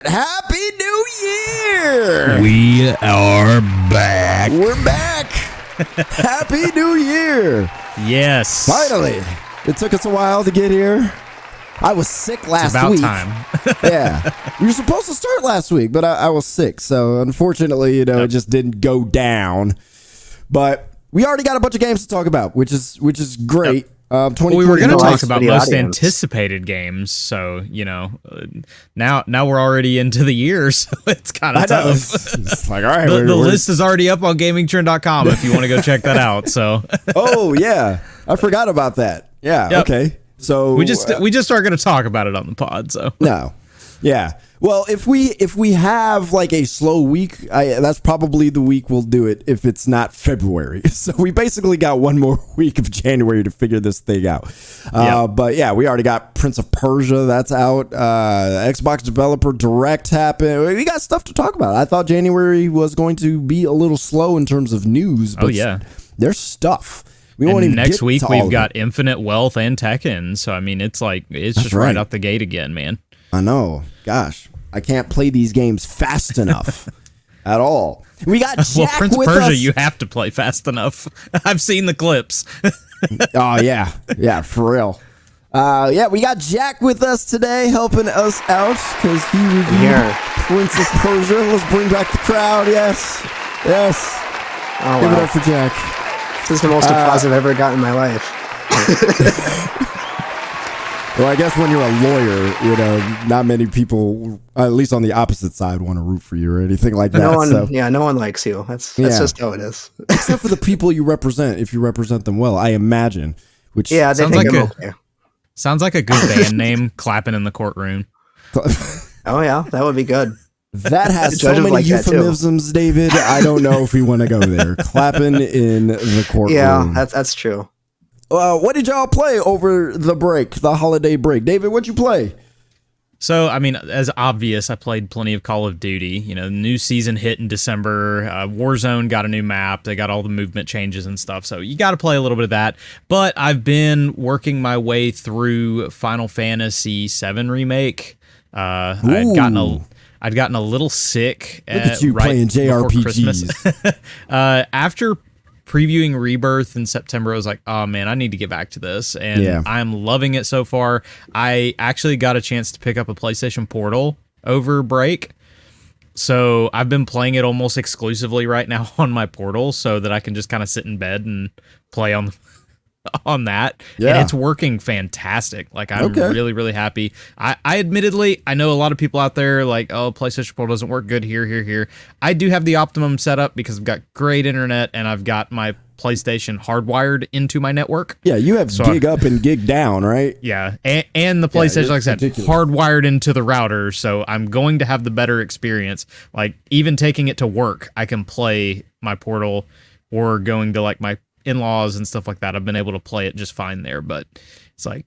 Happy New Year! We are back. We're back. Happy New Year. Yes. Finally. It took us a while to get here. I was sick last It's about week. time. Yeah. We were supposed to start last week, but I was sick. So unfortunately, it just didn't go down. But we already got a bunch of games to talk about, which is great. Yep. We were going to talk about most audience. anticipated games, so now we're already into the year, so it's kind of tough. It's like, all right, the list is already up on GamingTrend.com if you want to go check that out. So, oh yeah, I forgot about that. Yeah, Yep. okay. So we just aren't going to talk about it on the pod. So no, yeah. Well, if we have like a slow week, that's probably the week we'll do it if it's not February. So we basically got one more week of January to figure this thing out. But yeah, we already got Prince of Persia. That's out. Xbox Developer Direct happened. We got stuff to talk about. I thought January was going to be a little slow in terms of news. But there's stuff. We won't even next week we've got it. Infinite Wealth and Tekken. So I mean, it's just right out the gate again, man. I know. Gosh, I can't play these games fast enough at all. We got Jack Prince of with Persia, us. you have to play fast enough. I've seen the clips. Oh, yeah, for real. We got Jack with us today, helping us out because he reviewed Prince of Persia. Let's bring back the crowd. Yes. Oh, Give it wow. up for Jack. This is the most applause I've ever gotten in my life. Well, I guess when you're a lawyer, not many people, at least on the opposite side, want to root for you or anything like that. No one likes you. That's just how it is. Except for the people you represent, if you represent them well, I imagine. Which they sounds think like I'm okay. Sounds like a good band name, Clapping in the Courtroom. Oh yeah, that would be good. That has so Judges many like that, too. euphemisms, David. I don't know if we want to go there. Clapping in the courtroom. Yeah, that's true. What did y'all play over the holiday break? David, what'd you play? So, I mean, as obvious, I played plenty of Call of Duty. New season hit in December. Warzone got a new map. They got all the movement changes and stuff. So you got to play a little bit of that. But I've been working my way through Final Fantasy VII Remake. I'd gotten a little sick. Look at you right playing before JRPGs. Christmas. After previewing Rebirth in September, I was like, oh man, I need to get back to this. And I'm loving it so far. I actually got a chance to pick up a PlayStation Portal over break. So I've been playing it almost exclusively right now on my Portal so that I can just kind of sit in bed and play on that. Yeah. And it's working fantastic. Like, I'm really, really happy. I admittedly, I know a lot of people out there like, oh, PlayStation Portal doesn't work good here. I do have the optimum setup because I've got great internet and I've got my PlayStation hardwired into my network. Yeah, you have gig up and gig down, right? Yeah, and the PlayStation, like I said, hardwired into the router, so I'm going to have the better experience. Like, even taking it to work, I can play my Portal, or going to like my in-laws and stuff like that. I've been able to play it just fine there, but it's like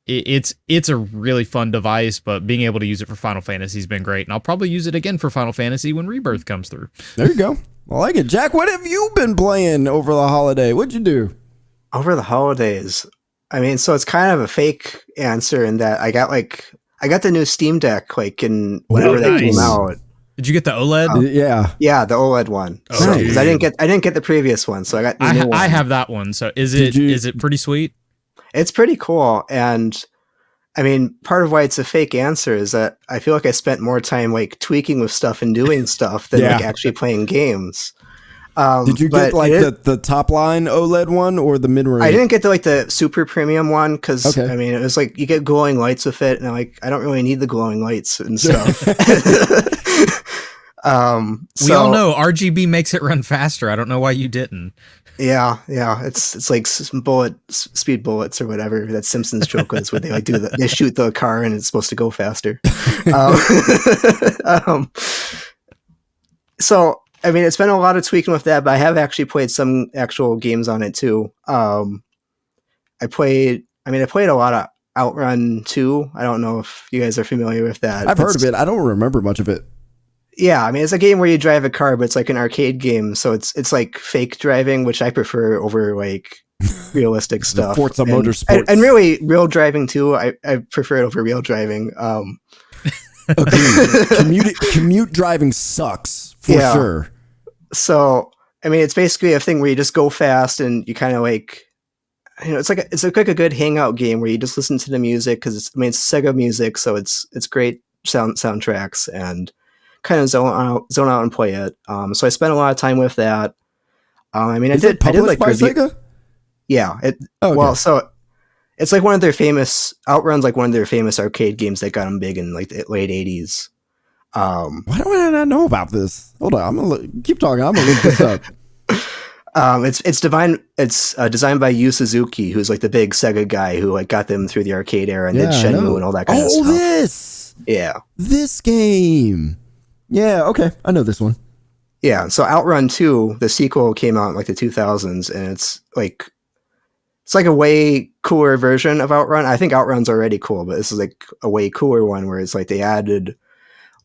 it's a really fun device, but being able to use it for Final Fantasy has been great, and I'll probably use it again for Final Fantasy when Rebirth comes through. There you go. I like it. Jack, what have you been playing over the holiday? What'd you do? Over the holidays, I mean, so it's kind of a fake answer in that I got the new Steam Deck like in whenever they came out. Did you get the OLED? Yeah, the OLED one. Oh, So, 'cause I didn't get the previous one, so I got the new one. I have that one. So is it pretty sweet? It's pretty cool, and I mean, part of why it's a fake answer is that I feel like I spent more time like tweaking with stuff and doing stuff than like actually playing games. Did you get like the top line OLED one or the mid range? I didn't get the super premium one because I mean, it was like you get glowing lights with it, and I'm like, I don't really need the glowing lights and stuff. We all know RGB makes it run faster. I don't know why you didn't. Yeah, it's like speed bullets or whatever that Simpsons joke is, where they like they shoot the car and it's supposed to go faster. So I mean, it's been a lot of tweaking with that, but I have actually played some actual games on it too. I played a lot of Outrun 2. I don't know if you guys are familiar with that. I've heard of it. I don't remember much of it. Yeah, I mean, it's a game where you drive a car, but it's like an arcade game, so it's like fake driving, which I prefer over like realistic stuff. Forza Motorsports. And really, real driving too. I prefer it over real driving. Commute driving sucks for sure. So, I mean, it's basically a thing where you just go fast and you kind of like, it's like a good hangout game where you just listen to the music because it's Sega music, so it's great soundtracks and kind of zone out and play it. So I spent a lot of time with that. I did like by Sega? Yeah. Okay. Well, so it's like one of their famous Outrun's like one of their famous arcade games that got them big in like the late 80s. Why do I not know about this? Hold on, I'm gonna keep talking. I'm gonna look this up. It's designed by Yu Suzuki, who's like the big Sega guy who like got them through the arcade era and did Shenmue and all that kind of stuff. This game. Yeah, okay, I know this one. Yeah, so Outrun 2, the sequel came out in like the 2000s, and it's like a way cooler version of Outrun. I think Outrun's already cool, but this is like a way cooler one where it's like they added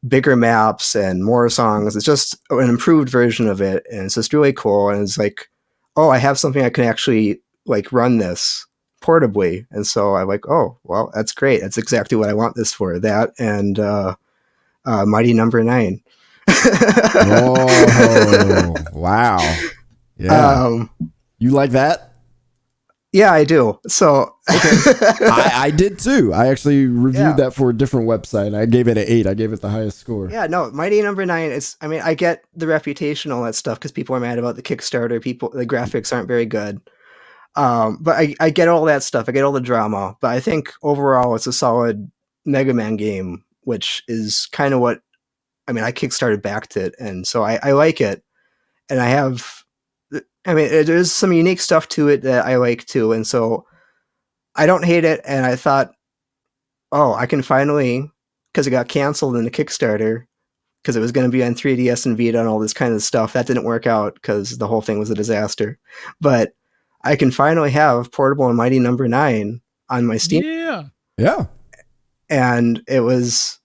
bigger maps and more songs. It's just an improved version of it, and it's just really cool. And it's like, oh, I have something I can actually like run this portably. And so I'm like, oh, well, that's great. That's exactly what I want this for. That and Mighty Number 9. Oh, wow. Yeah. You like that? Yeah, I do. So I did too. I actually reviewed that for a different website. I gave it an 8. I gave it the highest score. Yeah, no, Mighty Number 9. I get the reputation, all that stuff, because people are mad about the Kickstarter. The graphics aren't very good. But I get all that stuff. I get all the drama. But I think overall, it's a solid Mega Man game, which is kind of what I Kickstarted backed it, and so I like it. And there's some unique stuff to it that I like too, and so I don't hate it. And I thought, oh, I can finally, because it got canceled in the Kickstarter, because it was going to be on 3DS and Vita and all this kind of stuff. That didn't work out because the whole thing was a disaster. But I can finally have Portable and Mighty Number 9 on my Steam. Yeah. And it was,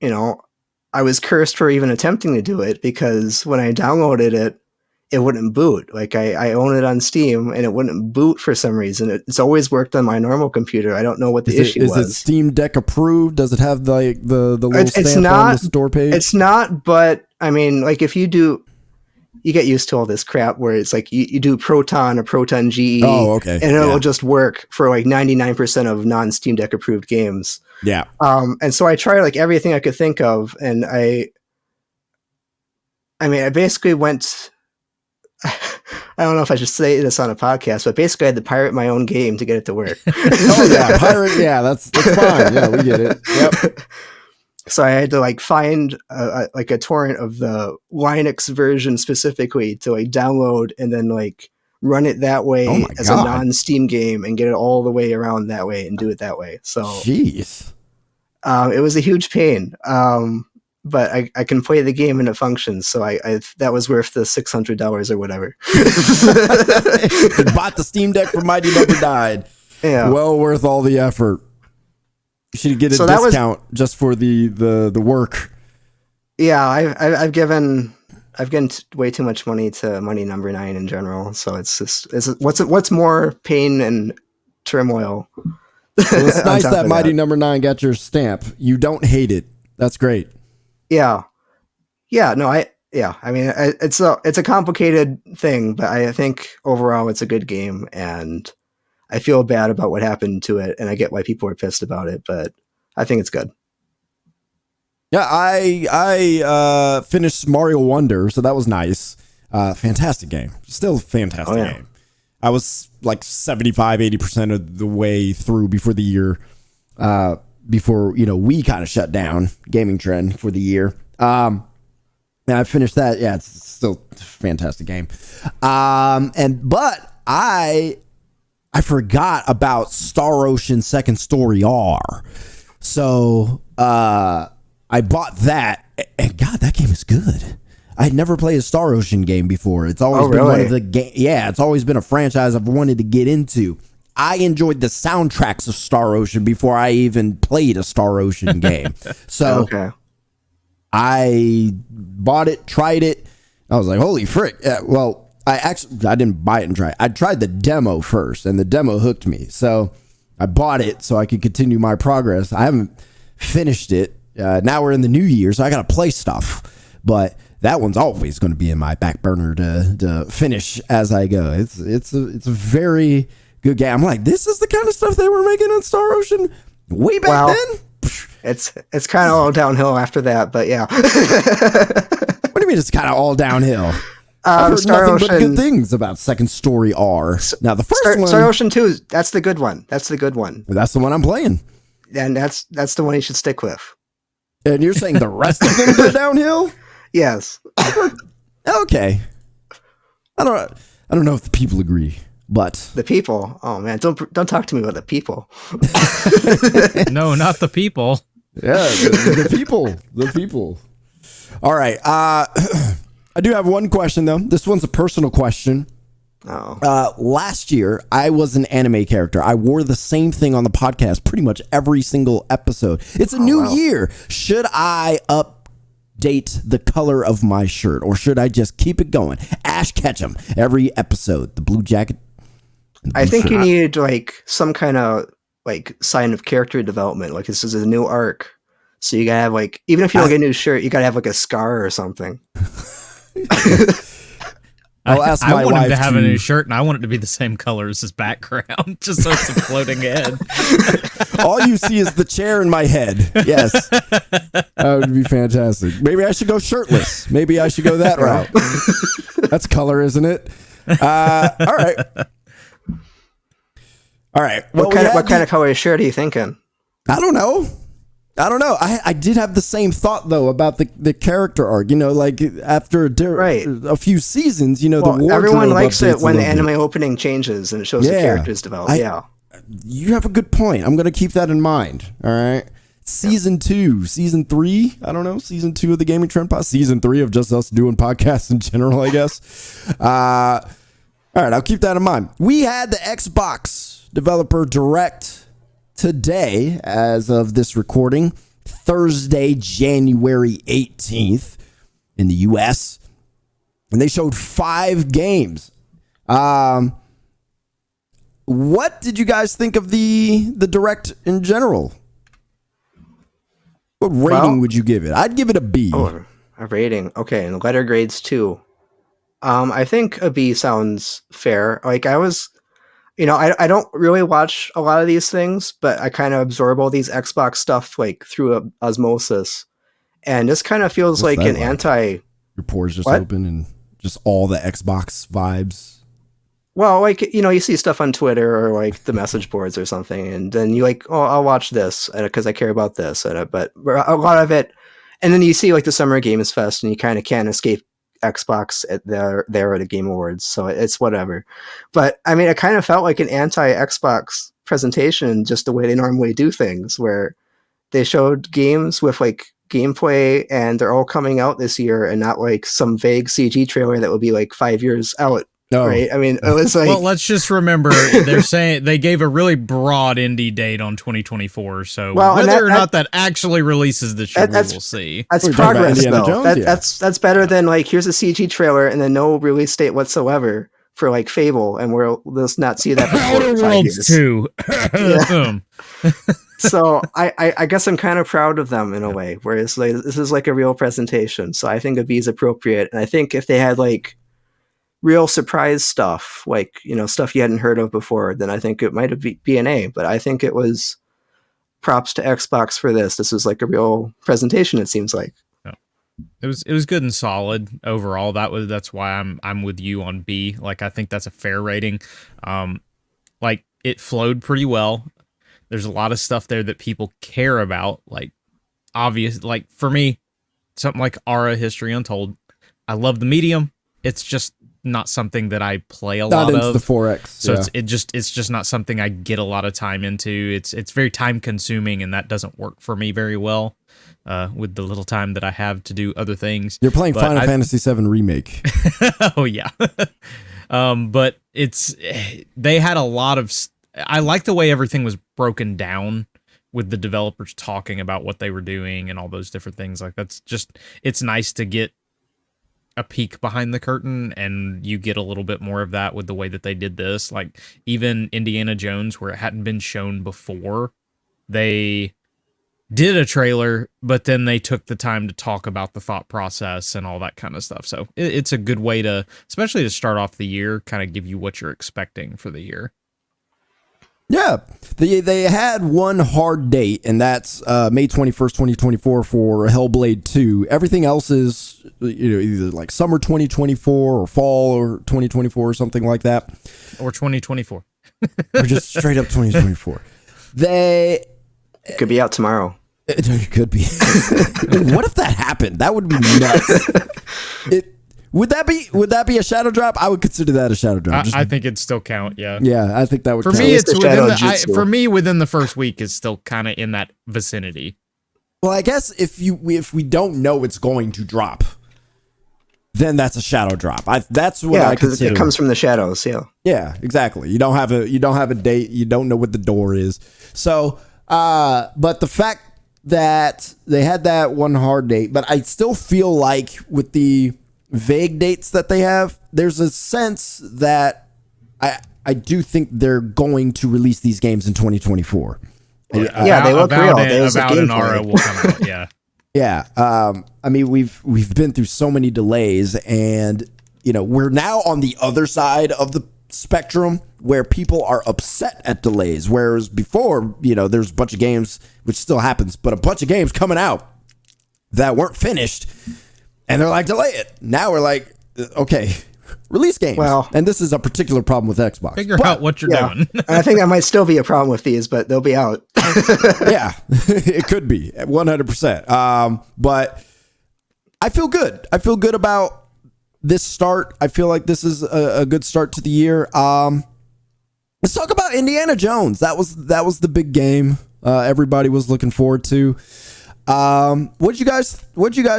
I was cursed for even attempting to do it, because when I downloaded it, it wouldn't boot. Like I own it on Steam and it wouldn't boot for some reason. It's always worked on my normal computer. I don't know what the issue was. Is it Steam Deck approved? Does it have the little stamp on the store page? It's not, but if you do, you get used to all this crap where it's like you do Proton or Proton GE. Oh, okay. And it'll just work for like 99% of non-Steam Deck approved games. Yeah. And so I tried like everything I could think of, and I basically went. I don't know if I should say this on a podcast, but basically I had to pirate my own game to get it to work. Oh yeah, pirate. Yeah, that's fine. Yeah, we get it. Yep. So I had to like find a torrent of the Linux version specifically to like download and then like run it that way as a non-Steam game and get it all the way around that way and do it that way. So, jeez, it was a huge pain. But I can play the game and it functions, so I that was worth the $600 or whatever. Bought the Steam Deck for Mighty Number 9. Yeah, well worth all the effort. You should get a discount just for the work. Yeah, I've given way too much money to Mighty Number 9 in general, so it's what's more pain and turmoil. Well, it's nice that Mighty Number 9 got your stamp. You don't hate it. That's great. Yeah. No, it's a complicated thing, but I think overall it's a good game, and I feel bad about what happened to it, and I get why people are pissed about it, but I think it's good. Yeah, I finished Mario Wonder, so that was nice. Fantastic game. Still a fantastic game. I was like 75-80% of the way through before the year. Before we kind of shut down gaming trend for the year. And I finished that. Yeah, it's still a fantastic game. But I forgot about Star Ocean Second Story R. So I bought that, and God, that game is good. I'd never played a Star Ocean game before. It's always been one of the it's always been a franchise I've wanted to get into. I enjoyed the soundtracks of Star Ocean before I even played a Star Ocean game. So I bought it, tried it. I was like, holy frick. Well, I didn't buy it and try it. I tried the demo first, and the demo hooked me. So I bought it so I could continue my progress. I haven't finished it. Now we're in the new year, so I got to play stuff. But that one's always going to be in my back burner to finish as I go. It's a very good game. I'm like, this is the kind of stuff they were making on Star Ocean way back then? It's kind of all downhill after that, but yeah. What do you mean it's kind of all downhill? I've heard Star nothing Ocean, but good things about Second Story R. Now the first one, Star Ocean 2, that's the good one. That's the good one. That's the one I'm playing, and that's the one you should stick with. And you're saying the rest of them go downhill? Yes. Okay. I don't know if the people agree, but the people. Oh man, don't talk to me about the people. No, not the people. Yeah, the people. The people. All right. I do have one question though. This one's a personal question. Oh. Last year, I was an anime character. I wore the same thing on the podcast pretty much every single episode. It's a new year. Should I update the color of my shirt, or should I just keep it going? Ash Ketchum every episode. The blue jacket. I think you need like some kind of like sign of character development. Like this is a new arc, so you gotta have like, even if you don't get a new shirt, you gotta have like a scar or something. I'll ask my I want wife him to have a new shirt, and I want it to be the same color as his background, just so it's a floating head. All you see is the chair in my head. Yes, that would be fantastic. Maybe I should go shirtless. Maybe I should go that route. That's color, isn't it? All right. All right. Well, what kind of color shirt are you thinking? I don't know. I did have the same thought though about the character arc. You know, like after a few seasons, the wardrobe everyone likes it when the bit. anime opening changes and it shows the characters develop. You have a good point. I'm going to keep that in mind. All right. Season 2, season 3. I don't know. Season 2 of the Gaming Trend Pod. Season 3 of just us doing podcasts in general, I guess. All right. I'll keep that in mind. We had the Xbox Developer Direct today, as of this recording, Thursday, January 18th in the US, and they showed 5 games. What did you guys think of the Direct in general? What rating would you give it? I'd give it a B. Oh, a rating. Okay, and letter grades too. I think a B sounds fair. Like I was, I don't really watch a lot of these things, but I kind of absorb all these Xbox stuff like through osmosis, and this kind of feels like an anti. Your pores just open and just all the Xbox vibes. Well, like, you see stuff on Twitter or like the message boards or something, and then you like, oh, I'll watch this because I care about this. But a lot of it, and then you see like the Summer Games Fest, and you kind of can't escape Xbox at the Game Awards, so it's whatever. But I mean, it kind of felt like an anti-Xbox presentation, just the way they normally do things, where they showed games with like gameplay, and they're all coming out this year, and not like some vague CG trailer that would be like 5 years out. Oh. Right? I mean, it was like... Well, let's just remember, they're saying they gave a really broad indie date on 2024, so whether or not that actually releases this year, we will see. That's progress, though. That's better than, like, here's a CG trailer and then no release date whatsoever for, like, Fable, and we'll not see that for Outer Worlds 2. So I guess I'm kind of proud of them in a way, whereas like, this is like a real presentation, so I think a B is appropriate. And I think if they had, like, real surprise stuff, like, stuff you hadn't heard of before, then I think it might have be an A. But I think it was props to Xbox for this. This was like a real presentation, it seems like. Yeah. It was good and solid overall. That's why I'm with you on B. Like, I think that's a fair rating. Like, it flowed pretty well. There's a lot of stuff there that people care about. Like, obvious, like for me, something like Aura History Untold. I love the medium. It's just not something that I play a lot of. The 4X. So it's just not something I get a lot of time into. It's very time consuming, and that doesn't work for me very well with the little time that I have to do other things. You're playing Final Fantasy VII Remake. Oh yeah. But they had a lot of, I like the way everything was broken down with the developers talking about what they were doing and all those different things. Like, it's nice to get a peek behind the curtain, and you get a little bit more of that with the way that they did this. Like, even Indiana Jones, where it hadn't been shown before, they did a trailer, but then they took the time to talk about the thought process and all that kind of stuff. So it's a good way to, especially to start off the year, kind of give you what you're expecting for the year. Yeah, they had one hard date, and that's May 21st, 2024 for Hellblade 2. Everything else is either like summer 2024 or fall or 2024 or something like that. Or 2024. Or just straight up 2024. It could be out tomorrow. It could be. What if that happened? That would be nuts. Would that be a shadow drop? I would consider that a shadow drop. I think it'd still count. Yeah. Yeah, I think that would. For count. me, it's within the first week is still kind of in that vicinity. Well, I guess if we don't know it's going to drop, then that's a shadow drop. That's what I consider. It comes from the shadows. Yeah. Yeah, exactly. You don't have a date. You don't know what the door is. So, but the fact that they had that one hard date, but I still feel like with the vague dates that they have, there's a sense that I do think they're going to release these games in 2024. Yeah, they look real. Avowed and Aura will come out. Yeah. Yeah. I mean, we've been through so many delays, and we're now on the other side of the spectrum where people are upset at delays, whereas before, there's a bunch of games, which still happens, but a bunch of games coming out that weren't finished, and they're like, delay it. Now we're like, okay, release games. Well, and this is a particular problem with Xbox. Figure out what you're doing. And I think that might still be a problem with these, but they'll be out. Yeah, it could be 100%. But I feel good. I feel good about this start. I feel like this is a good start to the year. Let's talk about Indiana Jones. That was the big game everybody was looking forward to. What'd you guys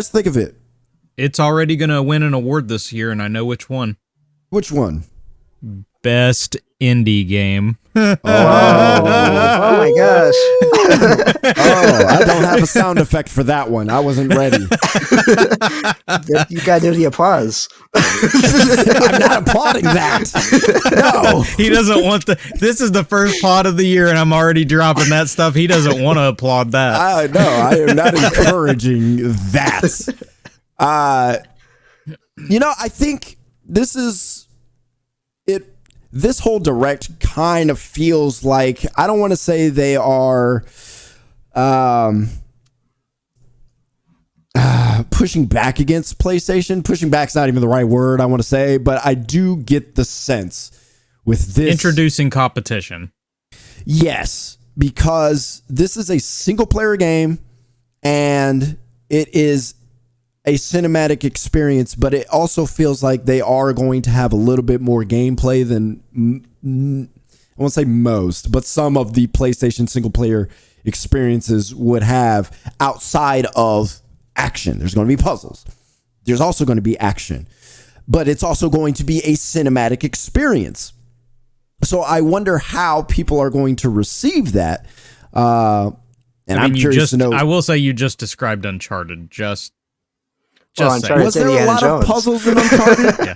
think of it? It's already going to win an award this year, and I know which one. Which one? Best indie game. Oh my gosh. I don't have a sound effect for that one. I wasn't ready. You gotta do the applause. I'm not applauding that. No. He doesn't want this is the first pod of the year, and I'm already dropping that stuff. He doesn't want to applaud that. I am not encouraging that. I think this is it. This whole direct kind of feels like, I don't want to say they are pushing back against PlayStation. Pushing back's not even the right word, I want to say, but I do get the sense with this. Introducing competition. Yes, because this is a single player game and it is a cinematic experience, but it also feels like they are going to have a little bit more gameplay than I won't say most, but some of the PlayStation single player experiences would have outside of action. There's going to be puzzles. There's also going to be action, but it's also going to be a cinematic experience. So I wonder how people are going to receive that. And I'm curious to know. I will say you just described Uncharted. Was there a lot of puzzles in Uncharted? Yeah.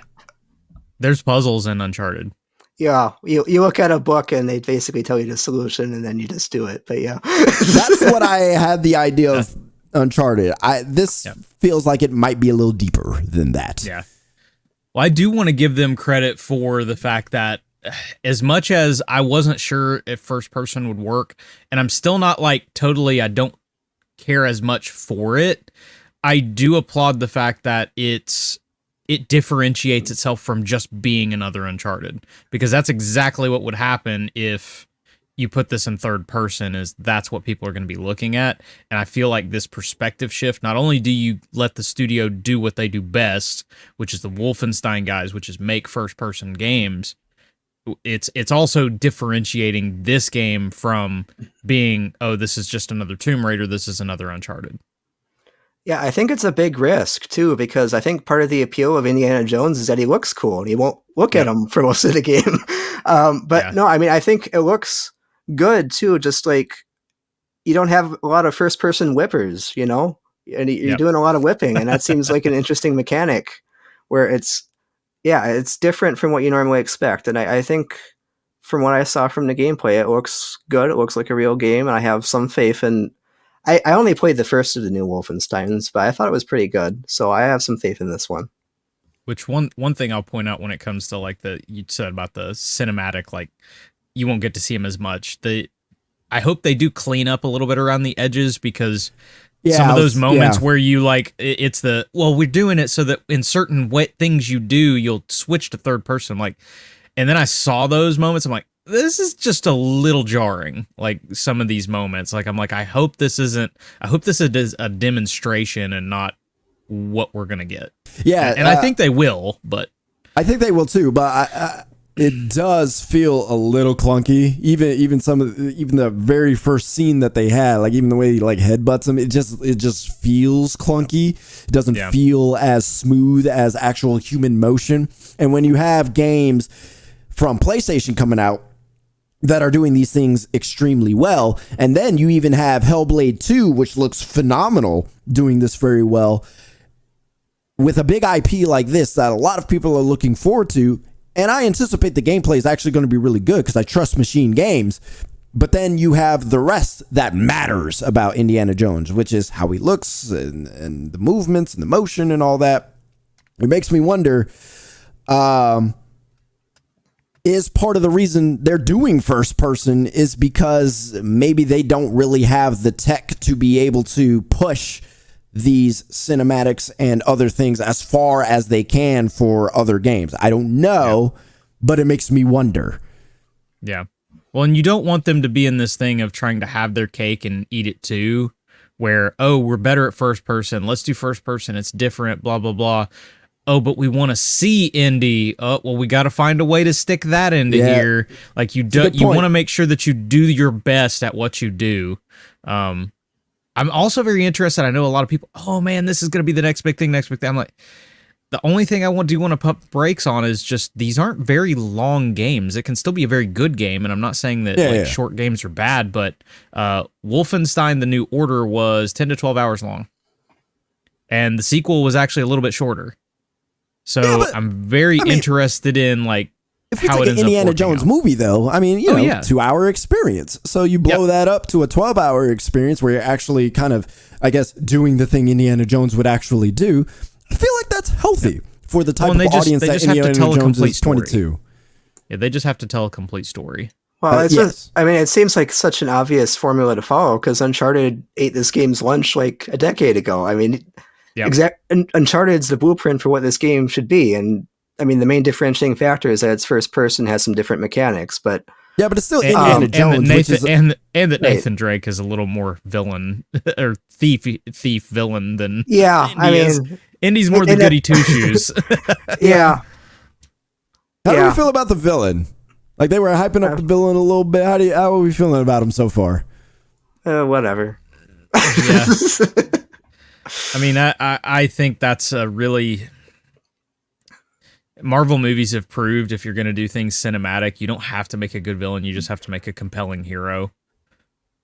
There's puzzles in Uncharted. Yeah. You look at a book and they basically tell you the solution and then you just do it. But yeah. That's what I had the idea of Uncharted. This feels like it might be a little deeper than that. Yeah. Well, I do want to give them credit for the fact that as much as I wasn't sure if first person would work, and I'm still not like totally, I don't care as much for it, I do applaud the fact that it differentiates itself from just being another Uncharted, because that's exactly what would happen if you put this in third person. Is that's what people are going to be looking at. And I feel like this perspective shift, not only do you let the studio do what they do best, which is the Wolfenstein guys, which is make first person games, it's also differentiating this game from being, oh, this is just another Tomb Raider, this is another Uncharted. Yeah, I think it's a big risk, too, because I think part of the appeal of Indiana Jones is that he looks cool, and you won't look at him for most of the game. No, I mean, I think it looks good, too, just like you don't have a lot of first-person whippers, and you're doing a lot of whipping, and that seems like an interesting mechanic where it's different from what you normally expect. And I think from what I saw from the gameplay, it looks good. It looks like a real game, and I have some faith in I only played the first of the new Wolfensteins, but I thought it was pretty good. So I have some faith in this one. Which one thing I'll point out when it comes to like you said about the cinematic, like you won't get to see them as much. I hope they do clean up a little bit around the edges, because some of those moments where you like, it's we're doing it so that in certain things you do, you'll switch to third person. Like, and then I saw those moments. I'm like, this is just a little jarring. Like some of these moments, like I'm like, I hope this is a demonstration and not what we're going to get. Yeah. And I think they will, but I think they will too, but it does feel a little clunky. Even the very first scene that they had, like even the way he like headbutts him, it just feels clunky. It doesn't feel as smooth as actual human motion. And when you have games from PlayStation coming out that are doing these things extremely well, and then you even have Hellblade 2, which looks phenomenal, doing this very well, with a big IP like this that a lot of people are looking forward to. And I anticipate the gameplay is actually going to be really good because I trust Machine Games. But then you have the rest that matters about Indiana Jones, which is how he looks and the movements and the motion and all that. It makes me wonder, is part of the reason they're doing first person is because maybe they don't really have the tech to be able to push these cinematics and other things as far as they can for other games. I don't know, but it makes me wonder. Yeah. Well, and you don't want them to be in this thing of trying to have their cake and eat it too, where, oh, we're better at first person. Let's do first person. It's different, blah, blah, blah. Oh, but we want to see Indy. Oh, well, we got to find a way to stick that into here. Like you want to make sure that you do your best at what you do. I'm also very interested. I know a lot of people, oh man, this is going to be the next big thing. I'm like, the only thing I want to pump brakes on is just, these aren't very long games. It can still be a very good game. And I'm not saying that short games are bad, but Wolfenstein: The New Order was 10 to 12 hours long. And the sequel was actually a little bit shorter. So I'm very interested in like, if we take an Indiana Jones movie, though, I mean, 2-hour experience. So you blow that up to a 12-hour experience where you're actually kind of, I guess, doing the thing Indiana Jones would actually do. I feel like that's healthy for the type of audience that Indiana Jones is 22. Yeah, they just have to tell a complete story. Well, it seems like such an obvious formula to follow because Uncharted ate this game's lunch like a decade ago. I mean, Uncharted's the blueprint for what this game should be, and I mean, the main differentiating factor is that it's first person, has some different mechanics, but it's still Indiana Jones, that Nathan Drake is a little more villain or thief villain than Indy is. Indy's more the goody two shoes. Yeah. How do we feel about the villain? Like they were hyping up the villain a little bit. How are we feeling about him so far? Whatever. Yeah. I mean, I think that's a really. Marvel movies have proved if you're going to do things cinematic, you don't have to make a good villain. You just have to make a compelling hero.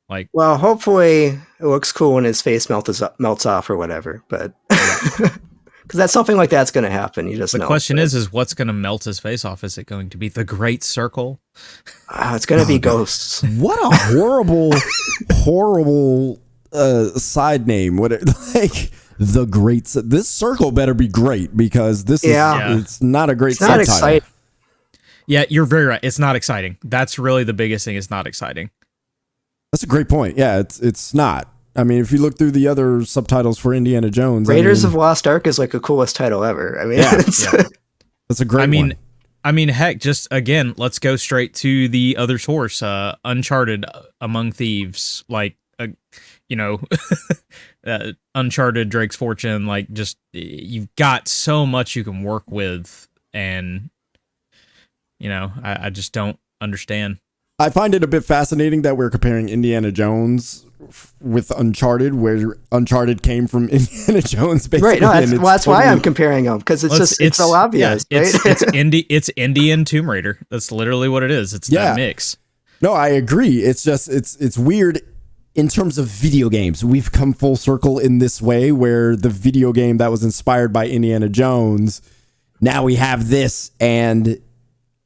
Like, well, hopefully it looks cool when his face melts off or whatever. But because that's something like that's going to happen. You just the question is what's going to melt his face off? Is it going to be the Great Circle? It's going to be ghosts. What a horrible side name. The Great. This circle better be great because this it's not a great subtitle. Exciting. Yeah, you're very right. It's not exciting. That's really the biggest thing. It's not exciting. That's a great point. Yeah, it's not. I mean, if you look through the other subtitles for Indiana Jones, Raiders of Lost Ark is like the coolest title ever. I mean, that's a great one. I mean, heck, just again, let's go straight to the other source, Uncharted Among Thieves, like, Uncharted, Drake's Fortune, like just you've got so much you can work with, and I just don't understand. I find it a bit fascinating that we're comparing Indiana Jones with Uncharted, where Uncharted came from Indiana Jones, basically. Right, no, that's why I'm comparing them, because it's so obvious. Yeah, right? it's Indy and Tomb Raider. That's literally what it is. It's that mix. No, I agree. It's just it's weird. In terms of video games, we've come full circle in this way where the video game that was inspired by Indiana Jones, now we have this, and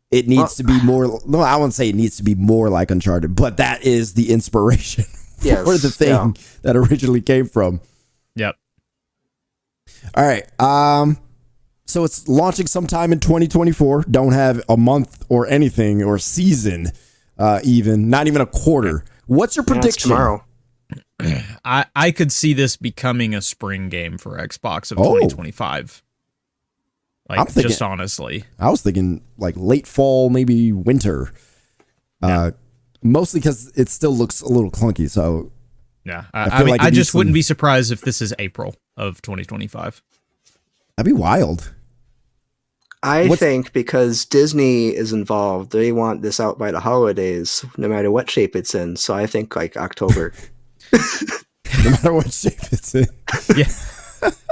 it needs to be more. No, I won't say it needs to be more like Uncharted, but that is the inspiration Yes, the thing that originally came from. Yep. All right. So it's launching sometime in 2024. Don't have a month or anything or season, even not even a quarter. What's your prediction? Tomorrow. I could see this becoming a spring game for Xbox of 2025. Like, I'm thinking, just honestly, I was thinking like late fall, maybe winter. Mostly because it still looks a little clunky. So yeah, I mean, I just wouldn't be surprised if this is April of 2025. That'd be wild. I think because Disney is involved, they want this out by the holidays, no matter what shape it's in. So I think like October. No matter what shape it's in. Yeah.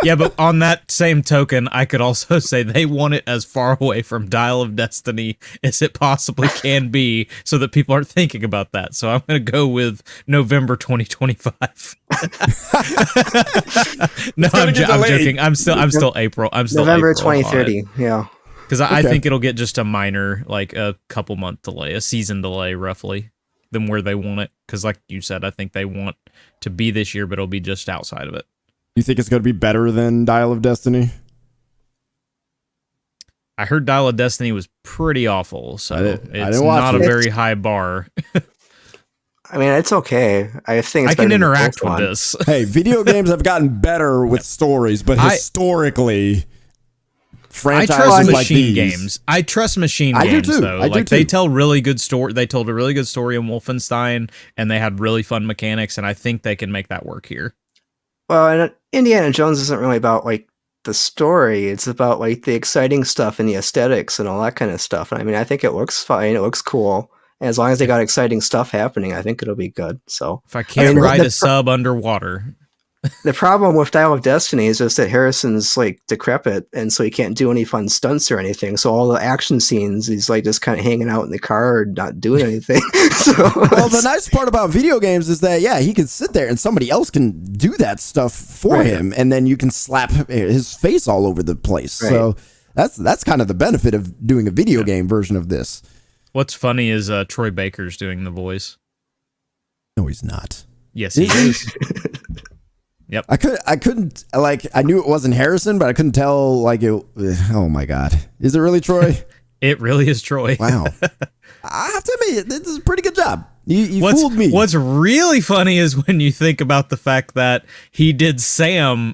Yeah, but on that same token, I could also say they want it as far away from Dial of Destiny as it possibly can be so that people aren't thinking about that. So I'm going to go with November 2025. No, I'm joking. I'm still April. I'm still November April 2030. Yeah. Because I think it'll get just a minor, like a couple month delay, a season delay roughly than where they want it. Because like you said, I think they want to be this year, but it'll be just outside of it. You think it's going to be better than Dial of Destiny? I heard Dial of Destiny was pretty awful, so it's not a very high bar. I mean, it's okay. I think I can interact with this. Hey, video games have gotten better with stories, but historically, franchises like these, I trust machine games, though. Like they tell really good story. They told a really good story in Wolfenstein, and they had really fun mechanics, and I think they can make that work here. Well, and Indiana Jones isn't really about like the story. It's about like the exciting stuff and the aesthetics and all that kind of stuff. And I mean, I think it looks fine. It looks cool. And as long as they got exciting stuff happening, I think it'll be good. So if I can't ride a sub underwater. The problem with Dial of Destiny is just that Harrison's like decrepit, and so he can't do any fun stunts or anything. So all the action scenes, he's like just kind of hanging out in the car, or not doing anything. Well, the nice part about video games is that he can sit there and somebody else can do that stuff for him, and then you can slap his face all over the place. Right. So that's kind of the benefit of doing a video game version of this. What's funny is Troy Baker's doing the voice. No, he's not. Yes, he is. Yep. I couldn't like, I knew it wasn't Harrison, but I couldn't tell like it. Oh my God. Is it really Troy? It really is Troy. Wow. I have to admit, this is a pretty good job. You fooled me. What's really funny is when you think about the fact that he did Sam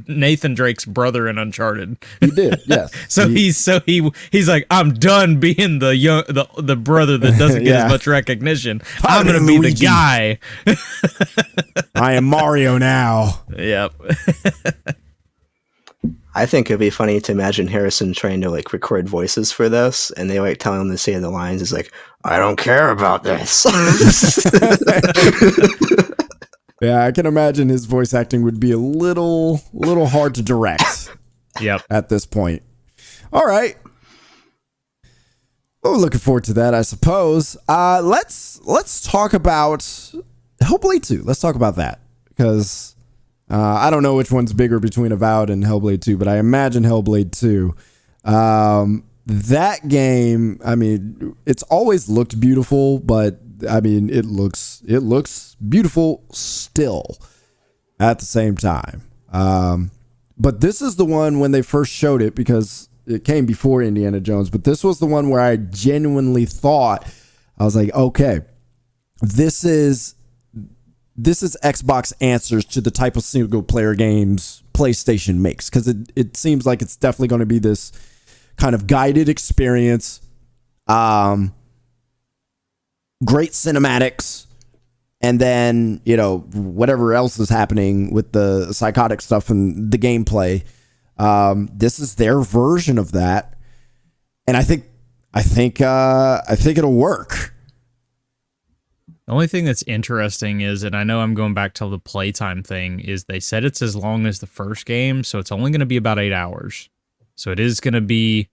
Nathan Drake's brother in Uncharted. He did, yes. So he's like, I'm done being the brother that doesn't get as much recognition. I'm gonna be the guy. I am Mario now. Yep. I think it'd be funny to imagine Harrison trying to like record voices for this, and they like tell him to say the lines. He's like, I don't care about this. Yeah, I can imagine his voice acting would be a little hard to direct. Yep. At this point. All right. Well, looking forward to that, I suppose. Let's talk about Hellblade 2. Let's talk about that, because I don't know which one's bigger between Avowed and Hellblade 2, but I imagine Hellblade 2. That game, I mean, it's always looked beautiful, but I mean, it looks beautiful still at the same time. But this is the one when they first showed it, because it came before Indiana Jones, but this was the one where I genuinely thought, I was like, okay, this is Xbox answers to the type of single player games PlayStation makes, because it seems like it's definitely going to be this kind of guided experience. Great cinematics, and then, whatever else is happening with the psychotic stuff and the gameplay. This is their version of that, and I think it'll work. The only thing that's interesting is, and I know I'm going back to the playtime thing, is they said it's as long as the first game, so it's only going to be about 8 hours. So it is going to be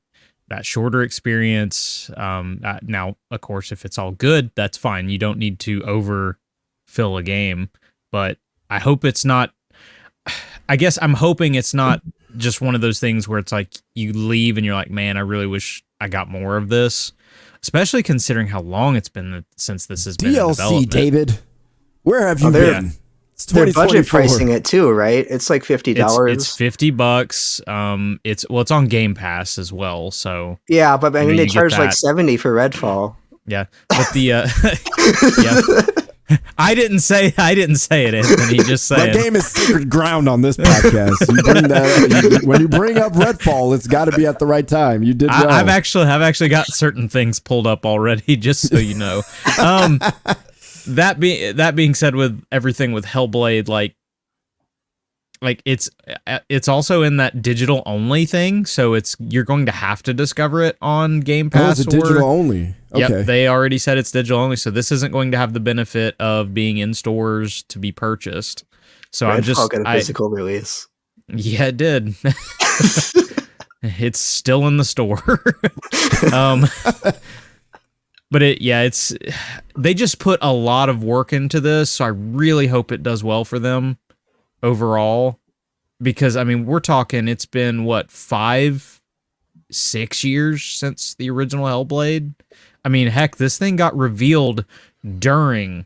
that shorter experience. Now, of course, if it's all good, that's fine. You don't need to overfill a game, but I hope it's not. I guess I'm hoping it's not just one of those things where it's like you leave and you're like, man, I really wish I got more of this. especially considering how long it's been since this has been in DLC, development. David. Where have you been? It's They're 2024. budget pricing it too, right? It's like $50. It's $50. It's on Game Pass as well. So yeah, but I mean they you charge get like that. $70 for Redfall. Yeah, but the yeah. I didn't say it, Anthony. Just saying. The game is sacred ground on this podcast. You bring that, when you bring up Redfall, it's got to be at the right time. You did well. I've actually got certain things pulled up already, just so you know. That being said, with everything with Hellblade, like it's also in that digital only thing, so you're going to have to discover it on Game Pass. Oh, it's digital only. Okay. Yep, they already said it's digital only, so this isn't going to have the benefit of being in stores to be purchased. So Redfall got a physical release. Yeah, it did. It's still in the store. But they just put a lot of work into this, so I really hope it does well for them overall. Because, I mean, we're talking, it's been, 5-6 years since the original Hellblade? I mean, heck, this thing got revealed during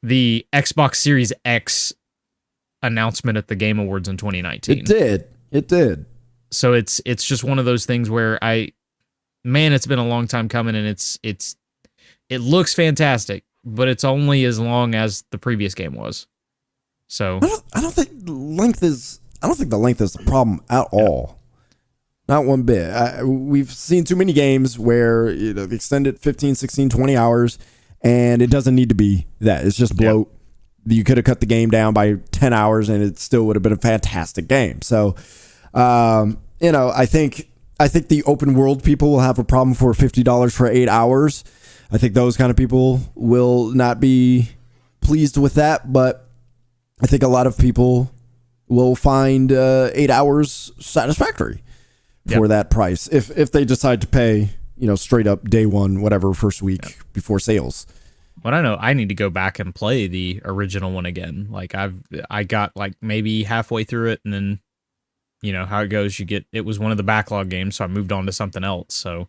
the Xbox Series X announcement at the Game Awards in 2019. It did. So it's just one of those things where it's been a long time coming, and it looks fantastic, but it's only as long as the previous game was. So I don't think the length is the problem at all. Not one bit. We've seen too many games where they extend it 15, 16, 20 hours, and it doesn't need to be that. It's just bloat. Yep. You could have cut the game down by 10 hours, and it still would have been a fantastic game. So, I think the open world people will have a problem for $50 for 8 hours. I think those kind of people will not be pleased with that, but I think a lot of people will find 8 hours satisfactory for that price if they decide to pay, straight up day one, whatever, first week before sales. Well, I know I need to go back and play the original one again. Like I got like maybe halfway through it, and then how it goes. It was one of the backlog games, so I moved on to something else. So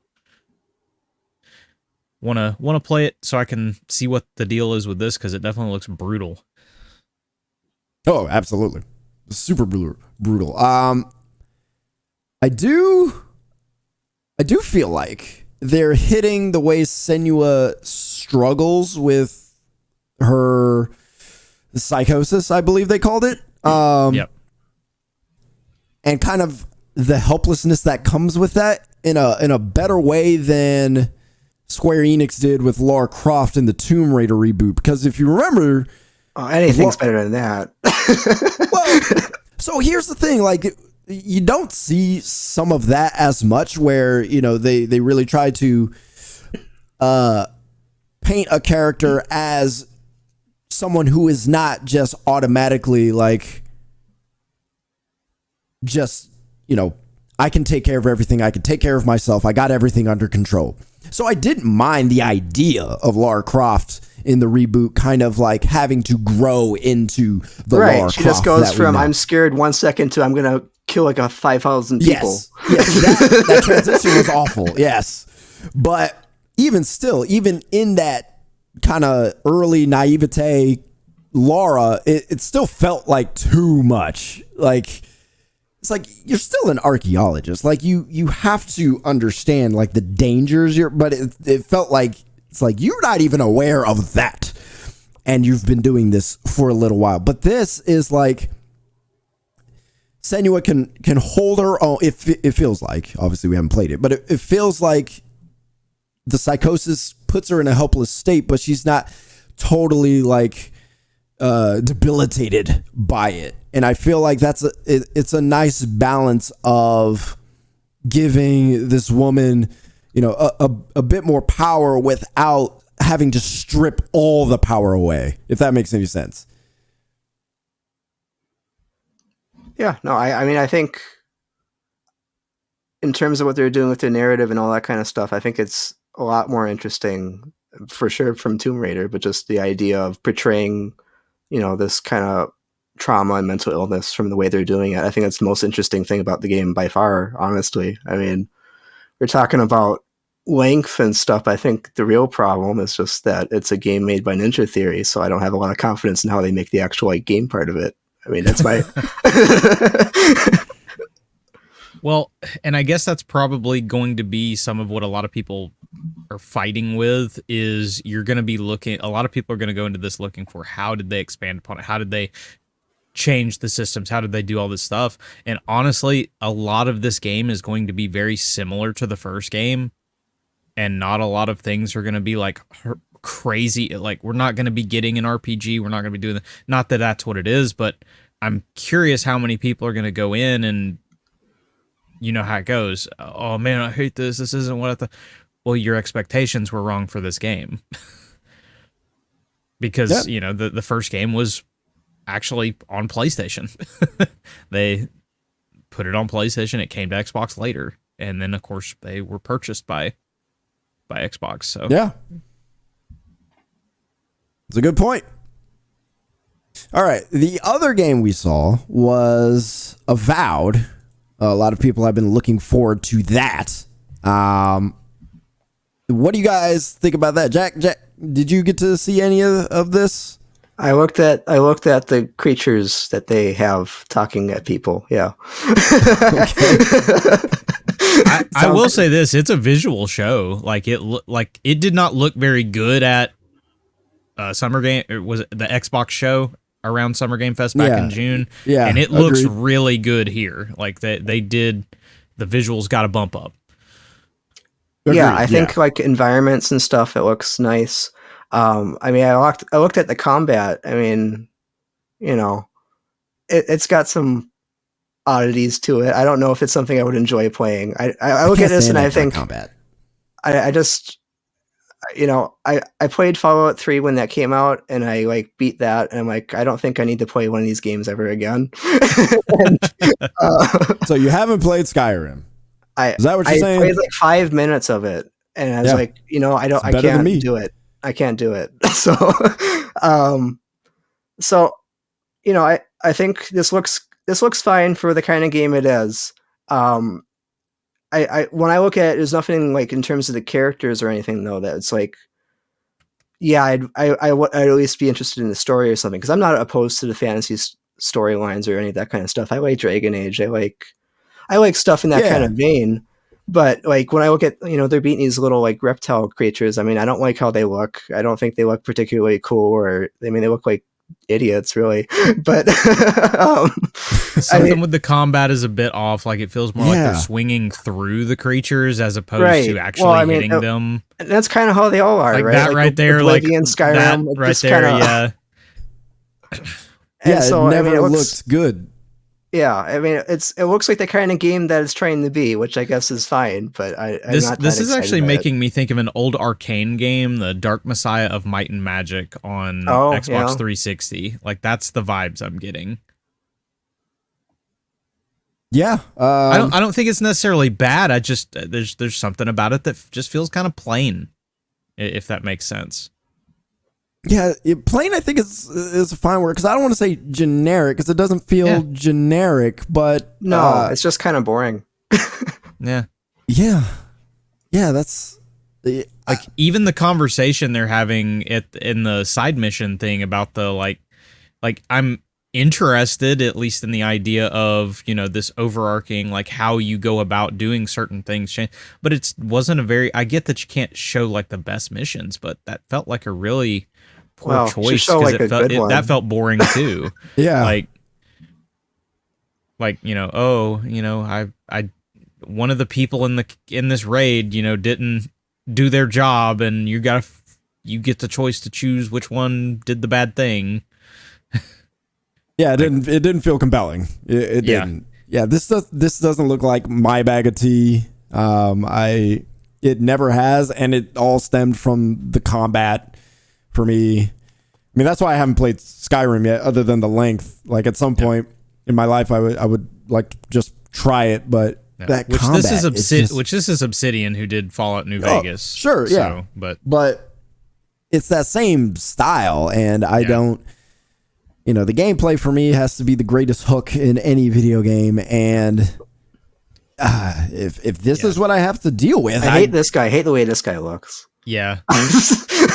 wanna play it so I can see what the deal is with this, because it definitely looks brutal. Oh, absolutely, super brutal. I do feel like they're hitting the way Senua struggles with her psychosis, I believe they called it. Yep. And kind of the helplessness that comes with that in a better way than Square Enix did with Lara Croft in the Tomb Raider reboot. Because if you remember, anything's better than that. Well, so here's the thing, like, you don't see some of that as much, where they really try to paint a character as someone who is not just automatically like I can take care of everything, I can take care of myself, I got everything under control. So I didn't mind the idea of Lara Croft in the reboot kind of like having to grow into the Lara Croft. She just goes from I'm scared 1 second to I'm gonna kill like 5,000 people. Yes, that transition was awful. Yes, but even in that kind of early naivete, Lara, it still felt like too much. Like, it's like you're still an archaeologist. Like you have to understand like the dangers. But it felt like it's like you're not even aware of that, and you've been doing this for a little while. But this is like Senua can hold her own. It feels like, obviously we haven't played it, but it feels like the psychosis puts her in a helpless state, but she's not totally like debilitated by it. And I feel like it's a nice balance of giving this woman, a bit more power without having to strip all the power away, if that makes any sense. Yeah, no, I mean, I think in terms of what they're doing with their narrative and all that kind of stuff, I think it's a lot more interesting for sure from Tomb Raider, but just the idea of portraying, this kind of trauma and mental illness from the way they're doing it. I think that's the most interesting thing about the game by far, honestly. I mean, we're talking about length and stuff, I think the real problem is just that it's a game made by Ninja Theory, so I don't have a lot of confidence in how they make the actual like game part of it. I mean, that's my Well, and I guess that's probably going to be some of what a lot of people are fighting with is you're going to be looking, a lot of people are going to go into this looking for how did they expand upon it? How did they change the systems? How did they do all this stuff? And honestly, a lot of this game is going to be very similar to the first game, and not a lot of things are going to be like crazy. Like, we're not going to be getting an RPG. We're not going to be doing not that that's what it is, but I'm curious how many people are going to go in and you know how it goes. Oh man, I hate this. This isn't what I thought. Well, your expectations were wrong for this game. Because, you know, the first game was actually on PlayStation. They put it on PlayStation. It came to Xbox later. And then, of course, they were purchased by Xbox. So yeah. It's a good point. All right. The other game we saw was Avowed. A lot of people have been looking forward to that. What do you guys think about that? Jack, did you get to see any of this? I looked at the creatures that they have talking at people. Yeah. I will say this: it's a visual show. Like it did not look very good at Summer Game. Was it the Xbox show around Summer Game Fest back in June? Yeah, and it looks really good here. Like they did, the visuals got a bump up. Agreed. Yeah, I think like environments and stuff, it looks nice. I mean, I looked at the combat. I mean, you know, it's got some oddities to it. I don't know if it's something I would enjoy playing. I look at this and I think combat. I just, you know, I played Fallout 3 when that came out, and I like beat that, and I'm like, I don't think I need to play one of these games ever again. So you haven't played Skyrim? Is that what you're saying? I played like 5 minutes of it, and I was like, you know, I can't do it. I can't do it. So, you know, I think this looks fine for the kind of game it is. When I look at it, there's nothing like in terms of the characters or anything though that it's like, yeah, I'd at least be interested in the story or something, because I'm not opposed to the fantasy storylines or any of that kind of stuff. I like Dragon Age. I like stuff in that kind of vein. But like when I look at, you know, they're beating these little like reptile creatures. I mean, I don't like how they look. I don't think they look particularly cool, or I mean, they look like idiots really. But something with the combat is a bit off. Like it feels more like they're swinging through the creatures as opposed to actually hitting them. And that's kind of how they all are, like right? That like right there, like Skyrim, that right there, kinda, yeah. So, it never it looks good. Yeah, I mean, it looks like the kind of game that it's trying to be, which I guess is fine. But this is actually making me think of an old arcane game, the Dark Messiah of Might and Magic on Xbox 360. Like that's the vibes I'm getting. Yeah, I don't think it's necessarily bad. I just there's something about it that just feels kind of plain, if that makes sense. Yeah, plain I think is a fine word, because I don't want to say generic, because it doesn't feel generic, but no, it's just kind of boring. Yeah, that's like even the conversation they're having in the side mission thing about the like I'm interested at least in the idea of, you know, this overarching like how you go about doing certain things, but it wasn't a very. I get that you can't show like the best missions, but that felt like a really poor choice, because that felt boring too. Yeah, like you know, I one of the people in this raid, you know, didn't do their job, and you get the choice to choose which one did the bad thing. Yeah, it didn't feel compelling. It didn't. Yeah, this doesn't look like my bag of tea. It never has, and it all stemmed from the combat. For me, I mean, that's why I haven't played Skyrim yet, other than the length. Like at some point in my life, I would like to just try it, but that combat, this is Obsidian who did Fallout New Vegas. Sure, yeah, but it's that same style, and I don't. You know, the gameplay for me has to be the greatest hook in any video game, and if this is what I have to deal with, I hate this guy. I hate the way this guy looks. Yeah.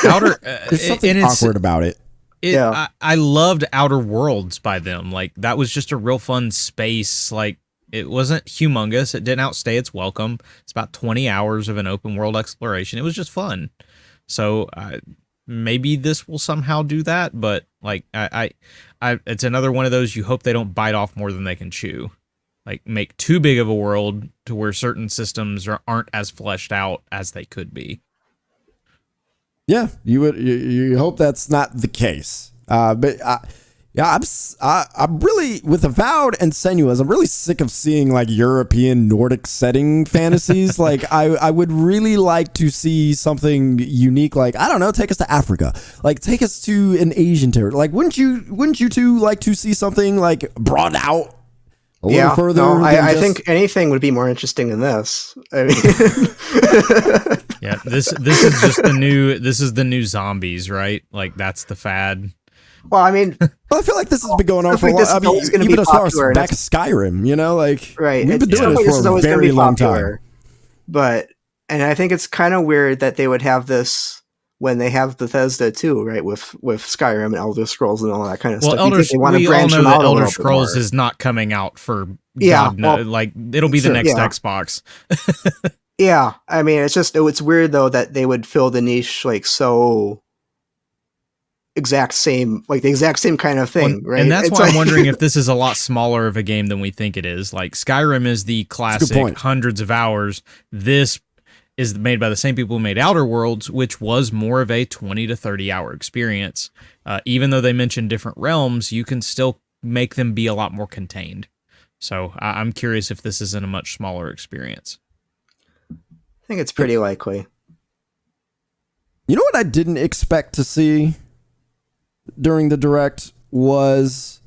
Outer there's something awkward about it. I loved Outer Worlds by them. Like, that was just a real fun space. Like, it wasn't humongous. It didn't outstay its welcome. It's about 20 hours of an open world exploration. It was just fun. So maybe this will somehow do that. But like, it's another one of those you hope they don't bite off more than they can chew. Like, make too big of a world to where certain systems aren't as fleshed out as they could be. Yeah, you hope that's not the case. But I'm really, with Avowed and Senua, I'm really sick of seeing like European Nordic setting fantasies. Like, I would really like to see something unique. Like, I don't know, take us to Africa. Like, take us to an Asian territory. Like, wouldn't you two like to see something like brought out a little further? No, I think anything would be more interesting than this. I mean, yeah, this is just the new zombies, right? Like, that's the fad. Well, I mean, I feel like this has been going on for a while. I mean, even as far as back Skyrim, you know, like, right? We've been doing this for a very long time. And I think it's kind of weird that they would have this when they have Bethesda too, right? With Skyrim and Elder Scrolls and all that kind of stuff. We all know that Elder Scrolls is not coming out for like, it'll be the next Xbox. Yeah, I mean, it's weird though that they would fill the niche like so the exact same kind of thing, right? And that's why I'm wondering if this is a lot smaller of a game than we think it is. Like, Skyrim is the classic hundreds of hours. This is made by the same people who made Outer Worlds, which was more of a 20 to 30 hour experience. Even though they mention different realms, you can still make them be a lot more contained. So I'm curious if this isn't a much smaller experience. I think it's pretty likely. You know what I didn't expect to see during the Direct was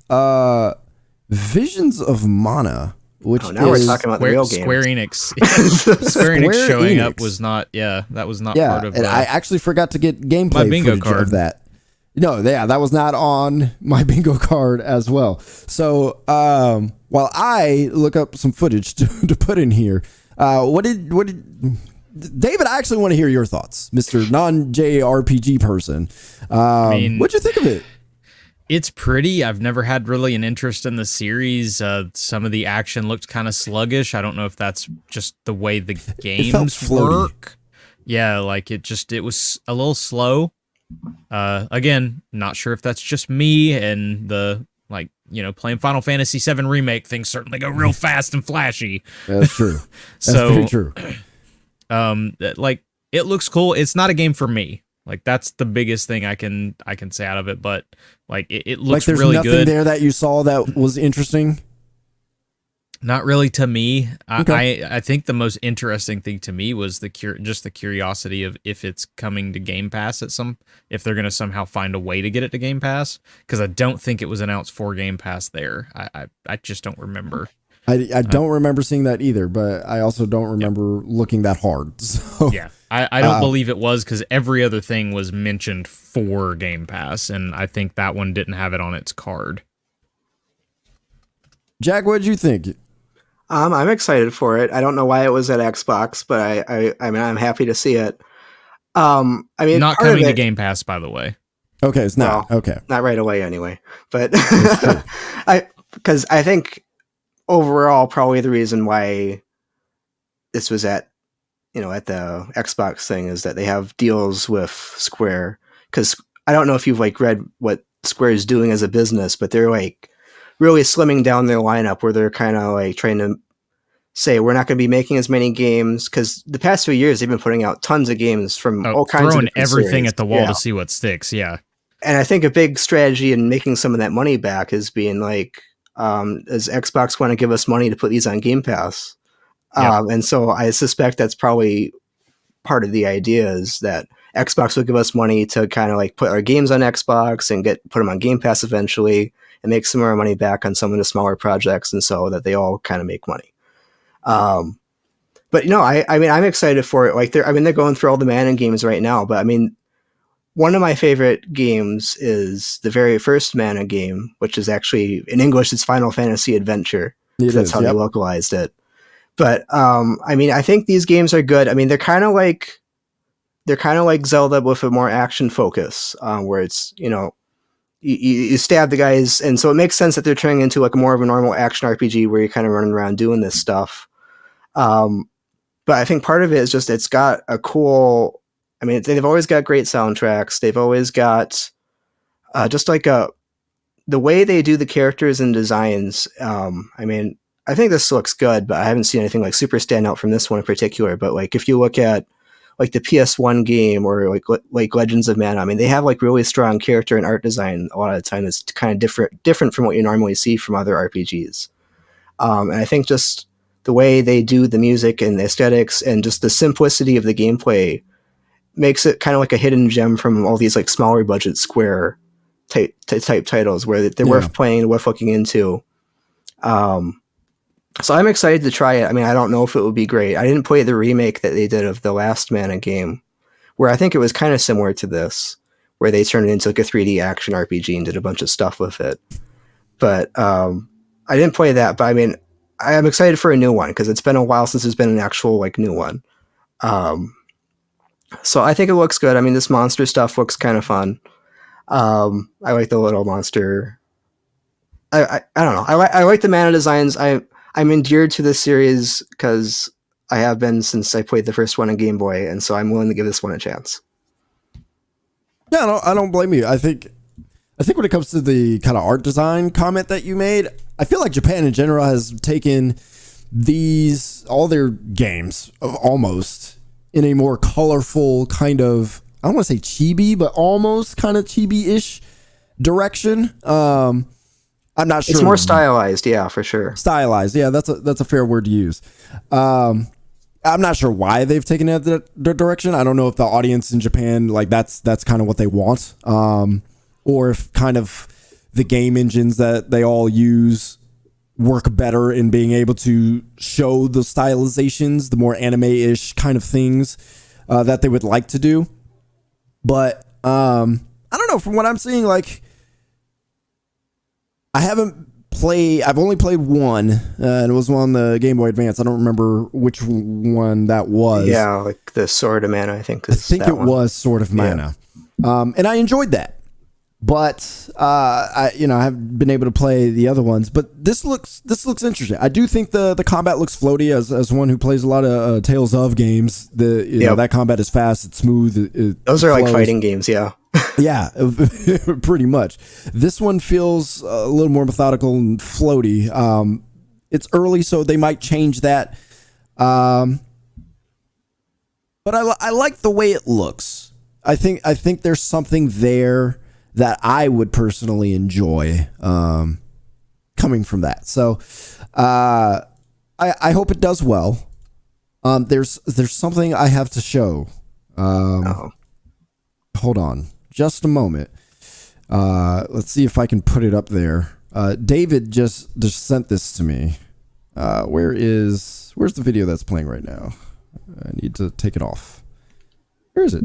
Visions of Mana, which now we're talking about the real games. Square Enix showing up was not, that was not part of and I actually forgot to get gameplay footage card of that. No, that was not on my bingo card as well. So while I look up some footage to put in here, what did David, I actually want to hear your thoughts, Mr. non-JRPG person. What'd you think of it? It's pretty. I've never had really an interest in the series. Some of the action looked kind of sluggish. I don't know if that's just the way the games work. Yeah, like it was a little slow. Again, not sure if that's just me and the, like, you know, playing Final Fantasy VII Remake, things certainly go real fast and flashy. That's true. That's very true. Like, it looks cool. It's not a game for me. Like, that's the biggest thing I can say out of it. But like, it looks like really good. There's nothing there that you saw that was interesting. Not really to me. Okay. I think the most interesting thing to me was the curiosity of if it's coming to Game Pass if they're going to somehow find a way to get it to Game Pass, because I don't think it was announced for Game Pass there. I just don't remember. I don't remember seeing that either, but I also don't remember looking that hard. So yeah, I don't believe it was, because every other thing was mentioned for Game Pass, and I think that one didn't have it on its card. Jack, what did you think? I'm excited for it. I don't know why it was at Xbox, but I mean, I'm happy to see it. I mean, not coming to Game Pass, by the way. Okay, it's not. Okay, not right away anyway. But because I think overall, probably the reason why this was at the Xbox thing is that they have deals with Square. Because I don't know if you've like read what Square is doing as a business, but they're like really slimming down their lineup, where they're kind of like trying to say we're not going to be making as many games, because the past few years they've been putting out tons of games from all kinds of throwing everything series at the wall to see what sticks. Yeah. And I think a big strategy in making some of that money back is being like, does Xbox want to give us money to put these on Game Pass? Yep. And so I suspect that's probably part of the idea, is that Xbox will give us money to kind of like put our games on Xbox and put them on Game Pass eventually, and make some more money back on some of the smaller projects, and so that they all kind of make money. But I mean, I'm excited for it. Like they're going through all the Mana games right now, but I mean, one of my favorite games is the very first Mana game, which is actually in English, it's Final Fantasy Adventure. That's how they localized it. But I mean, I think these games are good. I mean, they're kind of like Zelda with a more action focus, where it's, you know, you stab the guys, and so it makes sense that they're turning into like more of a normal action RPG where you're kind of running around doing this stuff. But I think part of it is just it's got a cool. I mean, they've always got great soundtracks. They've always got just like the way they do the characters and designs. I mean, I think this looks good, but I haven't seen anything like super stand out from this one in particular. But like if you look at like the PS1 game or like Legends of Mana, I mean, they have like really strong character and art design a lot of the time. It's kind of different from what you normally see from other RPGs. And I think just the way they do the music and the aesthetics and just the simplicity of the gameplay makes it kind of like a hidden gem from all these like smaller budget Square type titles where they're worth playing, worth looking into. So I'm excited to try it. I mean, I don't know if it would be great. I didn't play the remake that they did of the last Mana game, where I think it was kind of similar to this, where they turned it into like a 3D action RPG and did a bunch of stuff with it. But I didn't play that. But I mean, I am excited for a new one because it's been a while since there's been an actual like new one. So I think it looks good. I mean, this monster stuff looks kind of fun. I like the little monster. I don't know. I like the Mana designs. I'm endeared to this series because I have been since I played the first one on Game Boy, and so I'm willing to give this one a chance. Yeah, I don't blame you. I think when it comes to the kind of art design comment that you made, I feel like Japan in general has taken all their games almost in a more colorful kind of, I don't want to say chibi, but almost kind of chibi-ish direction. I'm not sure. It's more stylized, yeah, for sure. Stylized, yeah, that's a fair word to use. I'm not sure why they've taken it that direction. I don't know if the audience in Japan, like that's kind of what they want, or if kind of the game engines that they all use work better in being able to show the stylizations, the more anime-ish kind of things that they would like to do. But I don't know. From what I'm seeing, like, I've only played one, and it was on the Game Boy Advance. I don't remember which one that was. Yeah, like the Sword of Mana, I think. I think it was Sword of Mana. Yeah. And I enjoyed that. But I haven't been able to play the other ones. But this looks interesting. I do think the combat looks floaty. As one who plays a lot of Tales of games, that combat is fast. It's smooth. Those are flows. Like fighting games, yeah. Yeah, pretty much. This one feels a little more methodical and floaty. It's early, so they might change that. But I like the way it looks. I think there's something there that I would personally enjoy coming from that. So I hope it does well. There's something I have to show. Hold on just a moment. Let's see if I can put it up there. David just sent this to me. Where's the video that's playing right now? I need to take it off. Where is it?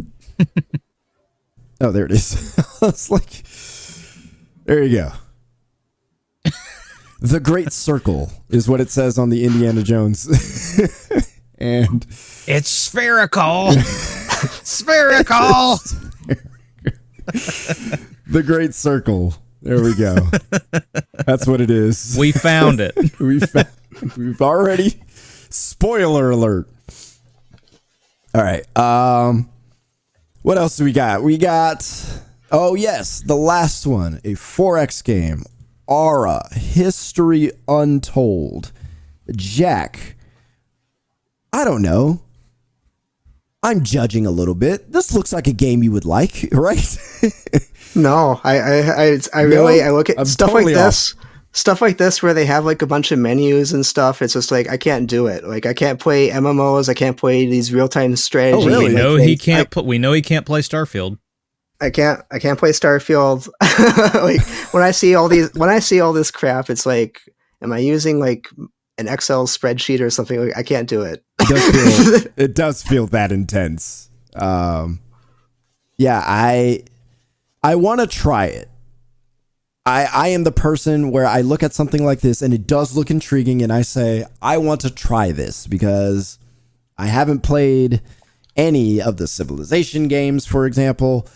Oh, there it is. It's like, there you go. The Great Circle is what it says on the Indiana Jones. And it's spherical. Spherical. The Great Circle. There we go. That's what it is. We found it. We've already. Spoiler alert. All right. What else do we got? We got, oh yes, the last one, a 4X game, Aura, History Untold. Jack, I don't know. I'm judging a little bit. This looks like a game you would like, right? No, I look at stuff totally like this. Stuff like this where they have like a bunch of menus and stuff. It's just like I can't do it. Like I can't play MMOs. I can't play these real-time strategy. Oh, really? We know he can't play Starfield. I can't play Starfield. Like when I see all this crap, it's like, am I using like an Excel spreadsheet or something? Like, I can't do it. It does feel that intense. Yeah, I want to try it. I am the person where I look at something like this and it does look intriguing, and I say, I want to try this because I haven't played any of the Civilization games, for example.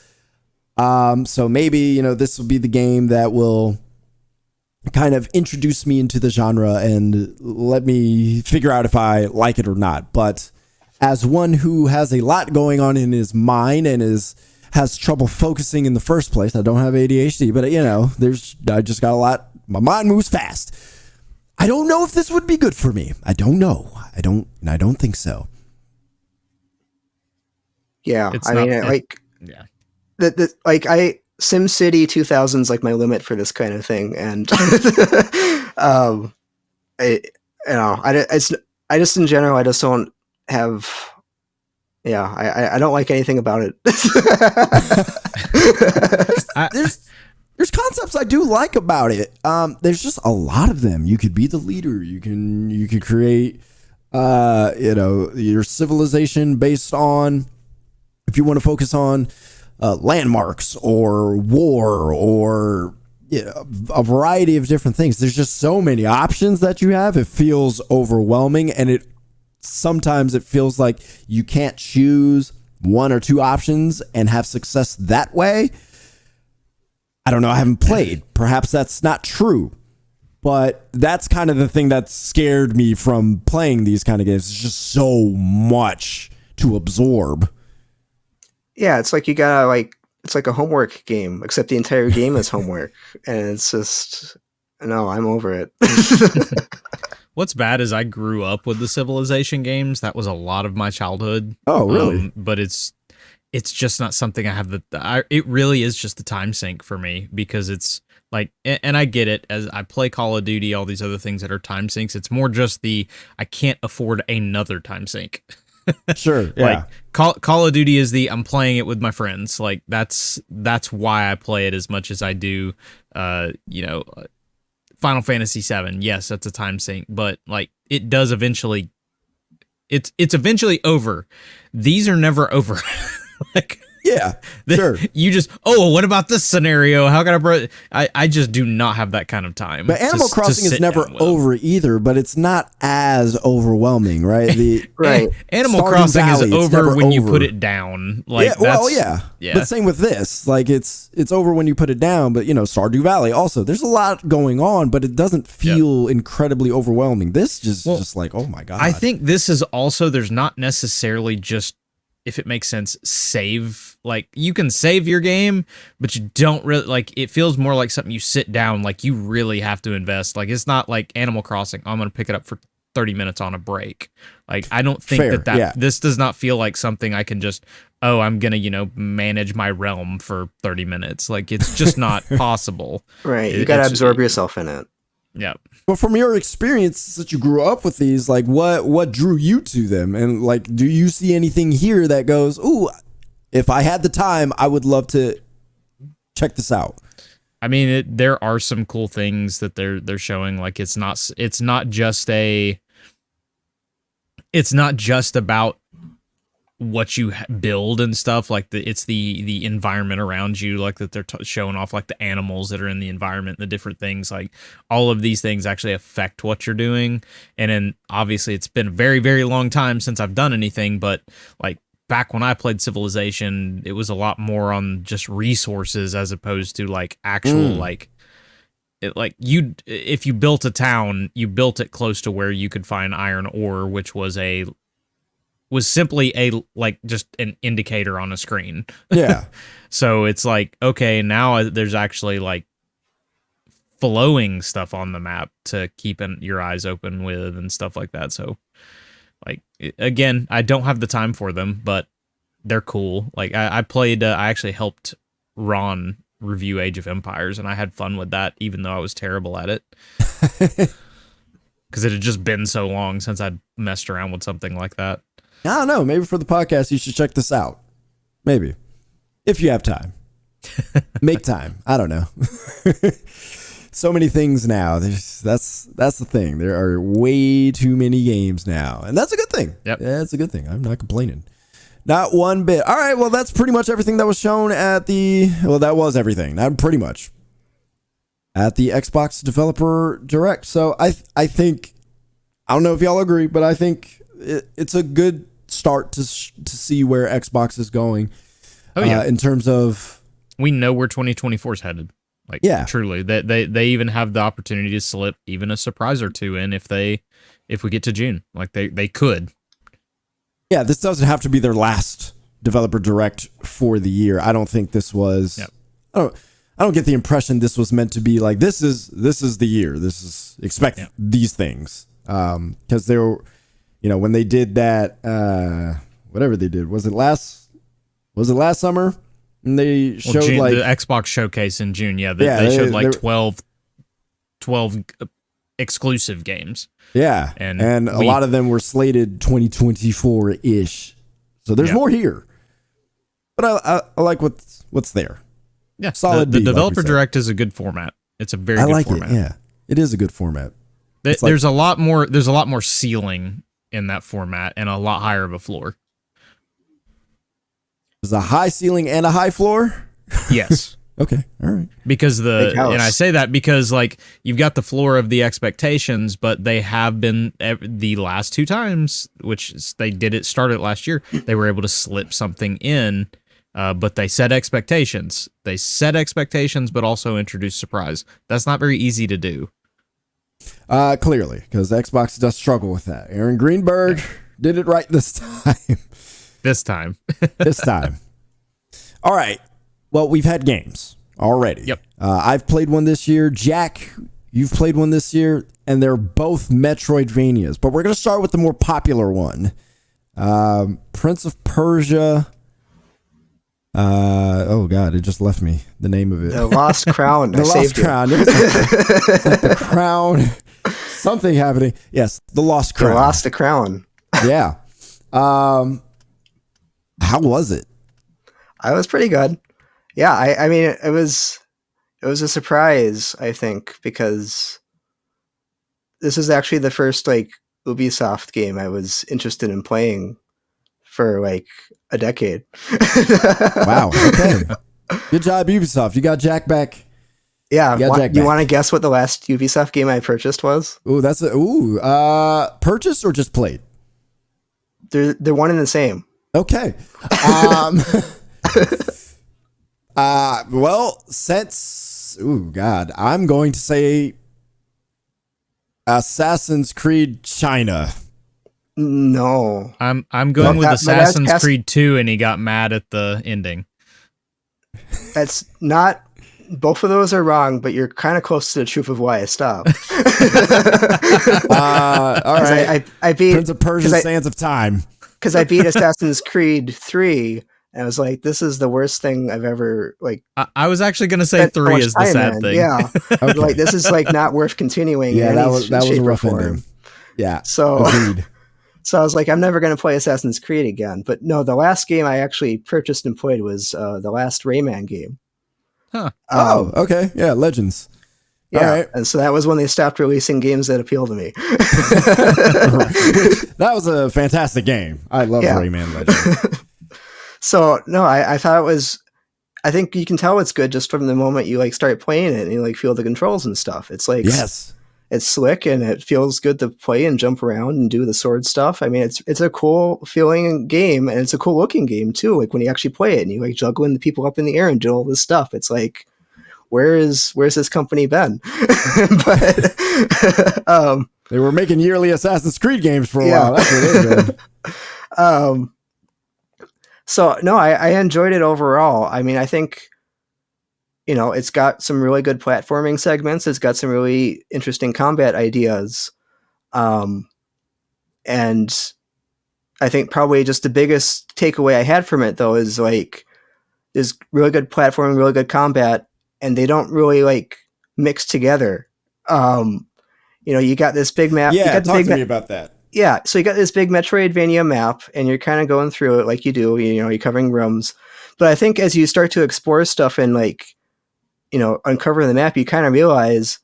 So maybe, this will be the game that will kind of introduce me into the genre and let me figure out if I like it or not. But as one who has a lot going on in his mind and has trouble focusing in the first place, I don't have ADHD, but I just got a lot. My mind moves fast. I don't know if this would be good for me. I don't know. I don't think so. Yeah, yeah. SimCity 2000 is like my limit for this kind of thing, and I just in general I just don't have. Yeah, I don't like anything about it. There's concepts I do like about it. There's just a lot of them. You could be the leader. You could create, your civilization based on, if you want to focus on landmarks or war or a variety of different things. There's just so many options that you have. It feels overwhelming, and sometimes it feels like you can't choose one or two options and have success that way. I don't know. I haven't played. Perhaps that's not true, but that's kind of the thing that scared me from playing these kind of games. It's just so much to absorb. Yeah, it's like it's like a homework game, except the entire game is homework, and it's just no. I'm over it. What's bad is I grew up with the Civilization games. That was a lot of my childhood. Oh, really? But it's just not something I have it really is just the time sink for me, because it's like, and I get it, as I play Call of Duty, all these other things that are time sinks. It's more just I can't afford another time sink. Sure. Yeah. Like Call of Duty is I'm playing it with my friends. Like that's why I play it as much as I do. Final Fantasy VII. Yes, that's a time sink, but like it does eventually. It's eventually over. These are never over. Like, yeah, sure. You just, what about this scenario? How can I just do not have that kind of time. But Animal Crossing is never over either, but it's not as overwhelming, right? Right. Animal Stardew Crossing Valley, is over when you put it down. Like, yeah. But same with this. Like, it's over when you put it down, but Stardew Valley also. There's a lot going on, but it doesn't feel incredibly overwhelming. This just like, oh my God. I think this is also, there's not necessarily just, if it makes sense, save. Like, you can save your game, but you don't really, like, it feels more like something you sit down, like you really have to invest. Like, it's not like Animal Crossing, I'm going to pick it up for 30 minutes on a break. Like, I don't think this does not feel like something I can just, I'm going to, manage my realm for 30 minutes. Like, it's just not possible. Right. You got to absorb yourself in it. Yeah. But from your experience that you grew up with these, like what drew you to them? And like, do you see anything here that goes, ooh, if I had the time, I would love to check this out? I mean, there are some cool things that they're showing. Like, it's not just about what you build and stuff. Like, it's the environment around you, like that they're showing off, like the animals that are in the environment, the different things. Like, all of these things actually affect what you're doing. And then obviously it's been a very, very long time since I've done anything, but like back when I played Civilization, it was a lot more on just resources as opposed to like actual if you built a town, you built it close to where you could find iron ore, which was simply just an indicator on a screen. Yeah. So it's like, okay, now there's actually like flowing stuff on the map to keep your eyes open with and stuff like that. So like, again, I don't have the time for them, but they're cool. Like I played, I actually helped Ron review Age of Empires, and I had fun with that, even though I was terrible at it. Because it had just been so long since I'd messed around with something like that. I don't know. Maybe for the podcast, you should check this out. Maybe. If you have time. Make time. I don't know. So many things now. That's the thing. There are way too many games now. And that's a good thing. Yep. Yeah, it's a good thing. I'm not complaining. Not one bit. All right. Well, that's pretty much everything that was shown at well, that was everything. Not pretty much. at the Xbox Developer Direct. So I think, I don't know if y'all agree, but I think it's a good start to see where Xbox is going. Oh yeah, in terms of, we know where 2024 is headed. Like, yeah, truly, they even have the opportunity to slip even a surprise or two in if we get to June. Like they could. Yeah, this doesn't have to be their last Developer Direct for the year. I don't think this was. Yep. I don't get the impression this was meant to be like this is the year. This is expect these things because they were, when they did that whatever they did, was it last summer? And they showed June, like the Xbox showcase in June. Yeah, they showed like 12 exclusive games. Yeah, and a lot of them were slated 2024-ish. So there's more here. But I like what's there. Yeah, solid. The Developer Direct is a good format. It's a very good format. It. Yeah, it is a good format. There's a lot more ceiling in that format and a lot higher of a floor. There's a high ceiling and a high floor? Yes. Okay. All right. Because and I say that because like you've got the floor of the expectations, but they have been the last two times, which they did it started last year, they were able to slip something in, but they set expectations. They set expectations, but also introduced surprise. That's not very easy to do. Clearly, because Xbox does struggle with that. Aaron Greenberg did it right this time. This time. All right. Well, we've had games already. Yep. I've played one this year. Jack, you've played one this year, and they're both Metroidvanias. But we're going to start with the more popular one. Prince of Persia. Oh, God, it just left me. The name of it. The Lost Crown. The Lost Crown. It's like the crown. Something happening. Yes, the Lost Crown. The Lost Crown. Yeah. How was it? I was pretty good. Yeah, I mean, it was a surprise, I think, because this is actually the first like Ubisoft game I was interested in playing for like a decade. Wow. Okay. Good job, Ubisoft. You got Jack back. Yeah. You want to guess what the last Ubisoft game I purchased was? Ooh, purchased or just played? They're one and the same. Okay. Well, since God, I'm going to say Assassin's Creed China. No. I'm going with Assassin's Creed 2 and he got mad at the ending. That's not, both of those are wrong, but you're kind of close to the truth of why I stopped. All right. I beat Prince of Persia Sands of Time. Because I beat Assassin's Creed 3 and I was like, this is the worst thing I've ever like. I was actually going to say 3 is the sad thing. Yeah. Okay. Like, this is like not worth continuing. Yeah, that was a rough ending. Yeah. So I was like, I'm never going to play Assassin's Creed again. But no, the last game I actually purchased and played was the last Rayman game. Huh. Okay. Yeah, Legends. Yeah, all right. And so that was when they stopped releasing games that appeal to me. That was a fantastic game. I love Rayman Legends. So no, I thought it was. I think you can tell it's good just from the moment you like start playing it and you like feel the controls and stuff. It's like it's slick and it feels good to play and jump around and do the sword stuff. I mean, it's a cool feeling game and it's a cool looking game too. Like when you actually play it and you like juggling the people up in the air and do all this stuff. It's like, where's this company been? But they were making yearly Assassin's Creed games for a while. That's what they did. So no, I enjoyed it overall. I mean, I think, it's got some really good platforming segments. It's got some really interesting combat ideas. And I think probably just the biggest takeaway I had from it though is like, there's really good platforming, really good combat, and they don't really like mix together. You got this big map. Yeah, talk to me about that. Yeah, so you got this big Metroidvania map, and you're kind of going through it like you do. You're covering rooms, but I think as you start to explore stuff and uncover the map, you kind of realize,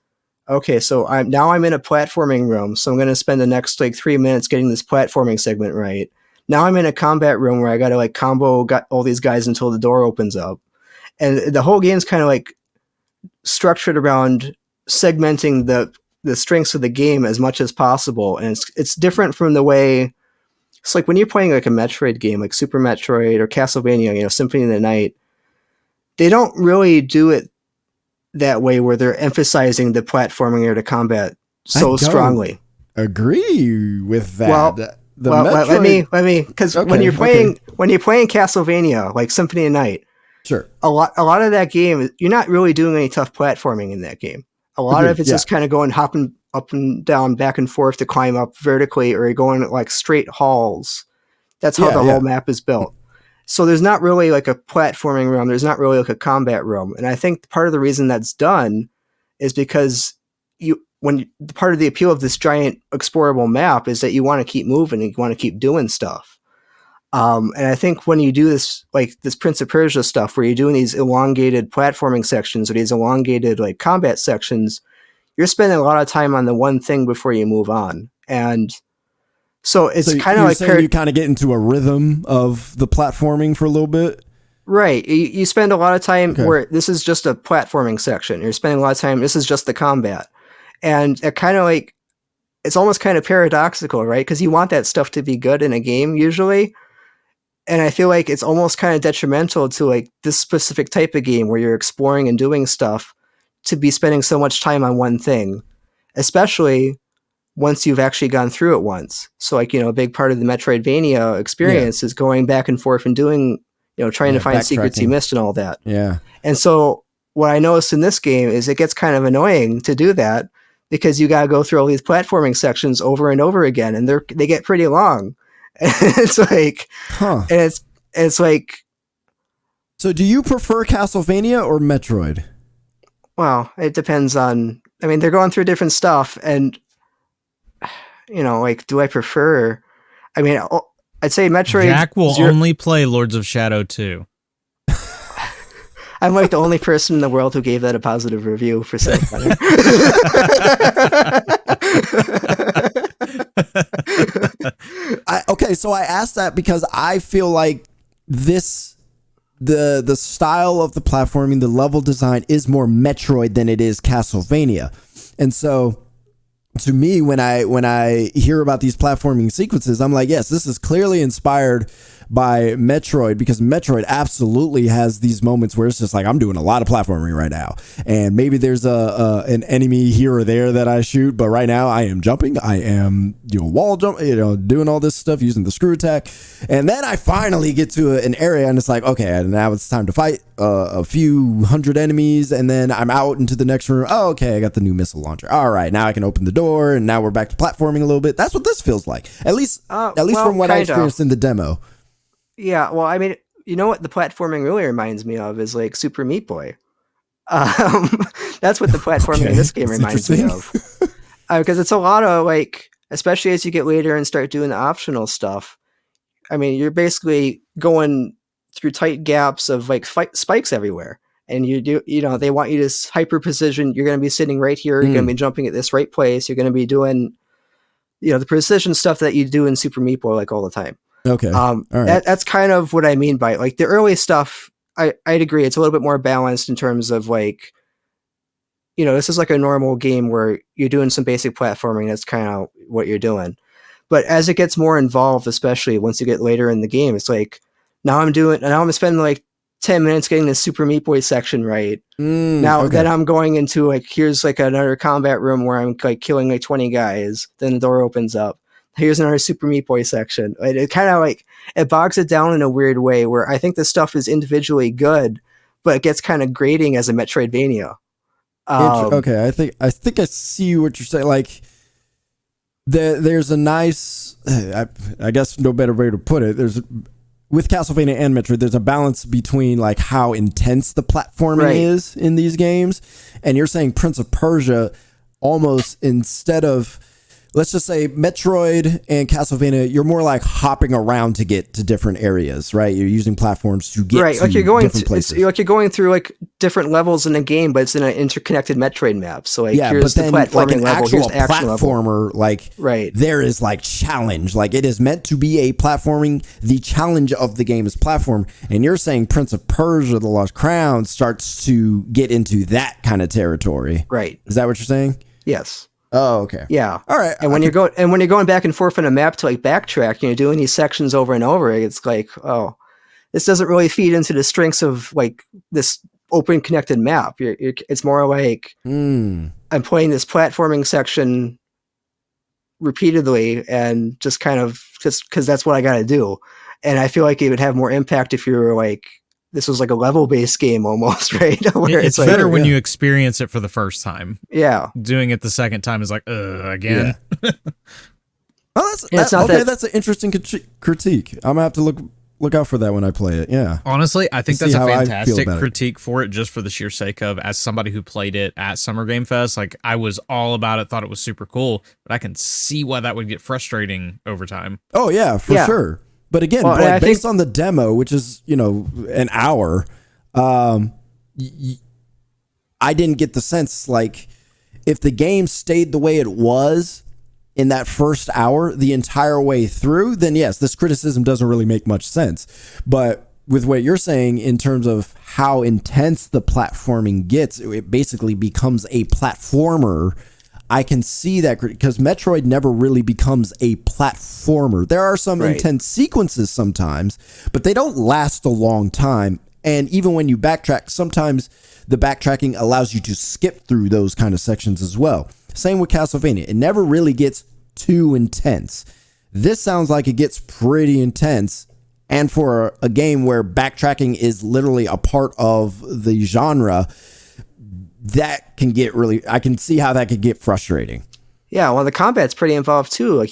okay, so I'm in a platforming room, so I'm going to spend the next 3 minutes getting this platforming segment right. Now I'm in a combat room where I got to combo all these guys until the door opens up, and the whole game's kind of structured around segmenting the strengths of the game as much as possible, and it's different from the way it's like when you're playing like a Metroid game, like Super Metroid or Castlevania, Symphony of the Night. They don't really do it that way where they're emphasizing the platforming or the combat so strongly. Agree with that. Well, Metroid... let me, because when you're playing Castlevania, like Symphony of the Night, sure, a lot of that game, you're not really doing any tough platforming in that game. A lot of it's just kind of hopping up and down, back and forth to climb up vertically, or you're going like straight halls. That's how the whole map is built. So there's not really like a platforming room. There's not really like a combat room. And I think part of the reason that's done is because part of the appeal of this giant explorable map is that you want to keep moving and you want to keep doing stuff. And I think when you do this, like this Prince of Persia stuff, where you're doing these elongated platforming sections or these elongated like combat sections, you're spending a lot of time on the one thing before you move on. And so it's kind of like you kind of get into a rhythm of the platforming for a little bit. Right. You spend a lot of time where this is just a platforming section. You're spending a lot of time. This is just the combat. And it kind of like, it's almost kind of paradoxical, right? Because you want that stuff to be good in a game usually. And I feel like it's almost kind of detrimental to like this specific type of game where you're exploring and doing stuff to be spending so much time on one thing, especially once you've actually gone through it once. So like, a big part of the Metroidvania experience is going back and forth and doing, trying to find secrets you missed and all that. Yeah. And so what I noticed in this game is it gets kind of annoying to do that because you got to go through all these platforming sections over and over again. And they get pretty long. And it's like, and it's like. So do you prefer Castlevania or Metroid? Well, it depends on, they're going through different stuff and, like, do I prefer? I'd say Metroid. Jack will only play Lords of Shadow 2. I'm like the only person in the world who gave that a positive review for saying that. Okay, so I asked that because I feel like the style of the platforming, the level design is more Metroid than it is Castlevania, and so. To me, when I hear about these platforming sequences, I'm like, yes, this is clearly inspired by Metroid, because Metroid absolutely has these moments where it's just like, I'm doing a lot of platforming right now, and maybe there's an enemy here or there that I shoot, but right now I am jumping, I am wall jump, doing all this stuff using the screw attack, and then I finally get to an area and it's like, okay, now it's time to fight a few hundred enemies, and then I'm out into the next room. Oh, okay, I got the new missile launcher. All right, now I can open the door, and now we're back to platforming a little bit. That's what this feels like, at least from what I experienced in the demo. Yeah, well, you know what the platforming really reminds me of is like Super Meat Boy. That's what the platforming in this game reminds me of. Because it's a lot of like, especially as you get later and start doing the optional stuff. You're basically going through tight gaps of like spikes everywhere. And they want you to hyper precision. You're going to be sitting right here. You're going to be jumping at this right place. You're going to be doing, the precision stuff that you do in Super Meat Boy like all the time. Okay. All right. That's kind of what I mean by it. Like the early stuff, I'd agree. It's a little bit more balanced in terms of like, this is like a normal game where you're doing some basic platforming. That's kind of what you're doing. But as it gets more involved, especially once you get later in the game, it's like, now I'm spending like 10 minutes getting the Super Meat Boy section right. Then I'm going into like, here's like another combat room where I'm like killing like 20 guys. Then the door opens up. Here's another Super Meat Boy section. It kind of like, it bogs it down in a weird way where I think this stuff is individually good, but it gets kind of grating as a Metroidvania. Okay, I think I see what you're saying. Like, there's a nice, I guess no better way to put it. With Castlevania and Metroid, there's a balance between like how intense the platforming is in these games, and you're saying Prince of Persia almost, instead of let's just say Metroid and Castlevania, you're more like hopping around to get to different areas, right? You're using platforms to get to like you're going different places. Like you're going through like different levels in a game, but it's in an interconnected Metroid map. So like here's the platforming like an level, here's actual action platformer, level. like there is like challenge. Like it is meant to be a platforming. The challenge of the game is platform. And you're saying Prince of Persia, The Lost Crown starts to get into that kind of territory. Right. Is that what you're saying? Yes. Oh, okay. Yeah. All right. And when you're going back and forth on a map to like backtrack, and you're doing these sections over and over, it's like, oh, this doesn't really feed into the strengths of like this open connected map. It's more like I'm playing this platforming section repeatedly and just kind of just because that's what I got to do. And I feel like it would have more impact if you were like, this was like a level-based game almost, right? Where it's better when you experience it for the first time. Yeah. Doing it the second time is like, again. Yeah. Oh, that's an interesting critique. I'm gonna have to look out for that when I play it. Yeah. Honestly, I think that's a fantastic critique for it, just for the sheer sake of, as somebody who played it at Summer Game Fest, like I was all about it, thought it was super cool, but I can see why that would get frustrating over time. Oh yeah, for sure. But again, based on the demo, which is, an hour, I didn't get the sense, like, if the game stayed the way it was in that first hour the entire way through, then yes, this criticism doesn't really make much sense. But with what you're saying in terms of how intense the platforming gets, it basically becomes a platformer. I can see that because Metroid never really becomes a platformer. There are some intense sequences sometimes, but they don't last a long time. And even when you backtrack, sometimes the backtracking allows you to skip through those kind of sections as well. Same with Castlevania. It never really gets too intense. This sounds like it gets pretty intense. And for a game where backtracking is literally a part of the genre, that can get I can see how that could get frustrating. Yeah, well, the combat's pretty involved too. Like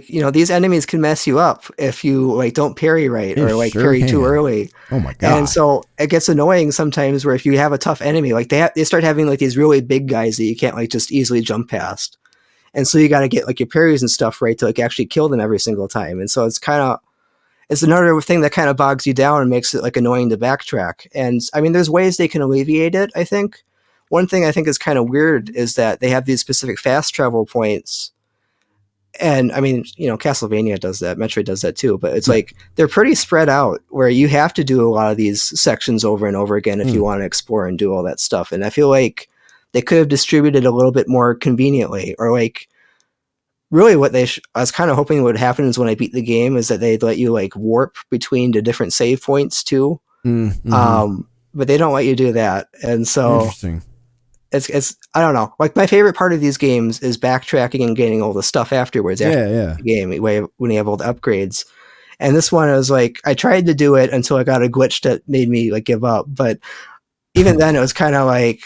these enemies can mess you up if you don't parry right or parry too early. Oh my god! And so it gets annoying sometimes where if you have a tough enemy, like they start having like these really big guys that you can't just easily jump past, and so you got to get like your parries and stuff right to actually kill them every single time. And so it's another thing that kind of bogs you down and makes it annoying to backtrack. And I mean, there's ways they can alleviate it, I think. One thing I think is kind of weird is that they have these specific fast travel points. And I mean, Castlevania does that, Metroid does that too, but it's they're pretty spread out where you have to do a lot of these sections over and over again if you want to explore and do all that stuff. And I feel like they could have distributed a little bit more conveniently, or really what I was kind of hoping would happen is when I beat the game is that they'd let you warp between the different save points too. Mm-hmm. But they don't let you do that. And so interesting. It's I don't know. My favorite part of these games is backtracking and getting all the stuff afterwards. The game when you have all the upgrades. And this one, I was I tried to do it until I got a glitch that made me give up. But even then, it was kind of I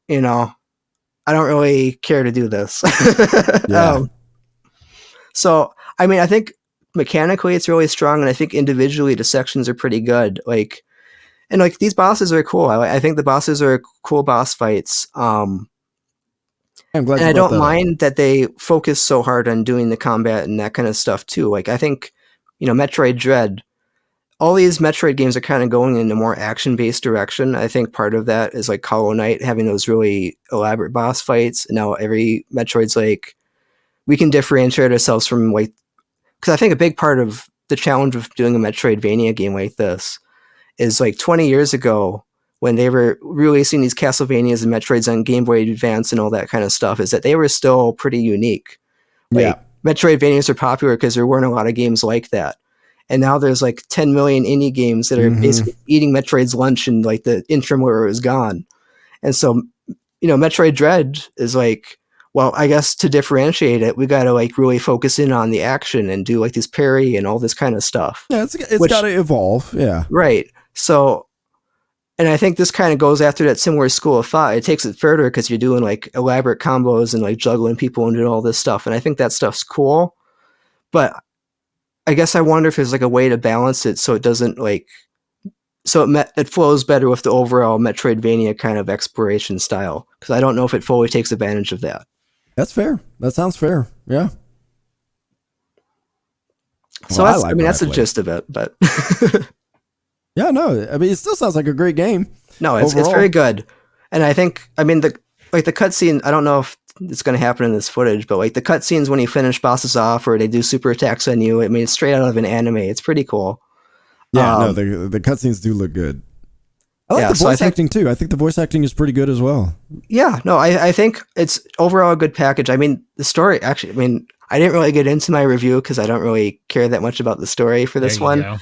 don't really care to do this. So I mean, I think mechanically it's really strong, and I think individually the sections are pretty good. And these bosses are cool. I think the bosses are cool boss fights. I'm glad. And I don't mind that they focus so hard on doing the combat and that kind of stuff too. I think, Metroid Dread, all these Metroid games are kind of going in a more action-based direction. I think part of that is Hollow Knight having those really elaborate boss fights. And now every Metroid's we can differentiate ourselves from because I think a big part of the challenge of doing a Metroidvania game like this is 20 years ago when they were releasing these Castlevanias and Metroids on Game Boy Advance and all that kind of stuff, is that they were still pretty unique. Metroidvanias are popular because there weren't a lot of games like that. And now there's 10 million indie games that are basically eating Metroid's lunch in the interim where it was gone. And so, Metroid Dread is well, I guess to differentiate it, we got to really focus in on the action and do this parry and all this kind of stuff. Yeah, it's got to evolve. Yeah. Right. So, and I think this kind of goes after that similar school of thought. It takes it further because you're doing elaborate combos and juggling people and doing all this stuff. And I think that stuff's cool. But I guess I wonder if there's a way to balance it so it doesn't it flows better with the overall Metroidvania kind of exploration style. Because I don't know if it fully takes advantage of that. That's fair. That sounds fair. Yeah. So Well, that's, I like mean, what that's the played. gist of it. But Yeah, no, I mean, it still sounds like a great game. no, it's overall. very good. And I think, I mean, the cutscene. I don't know if it's going to happen in this footage, but like the cutscenes when you finish bosses off or they do super attacks on you, I mean, it's straight out of an anime. It's pretty cool. Yeah, no, the cutscenes do look good. I like Yeah, the so I voice think- acting too. I think the voice acting is pretty good as well. Yeah, no, I think it's overall a good package. I mean, the story actually, I mean, I didn't really get into my review because I don't really care that much about the story for this There you one. go.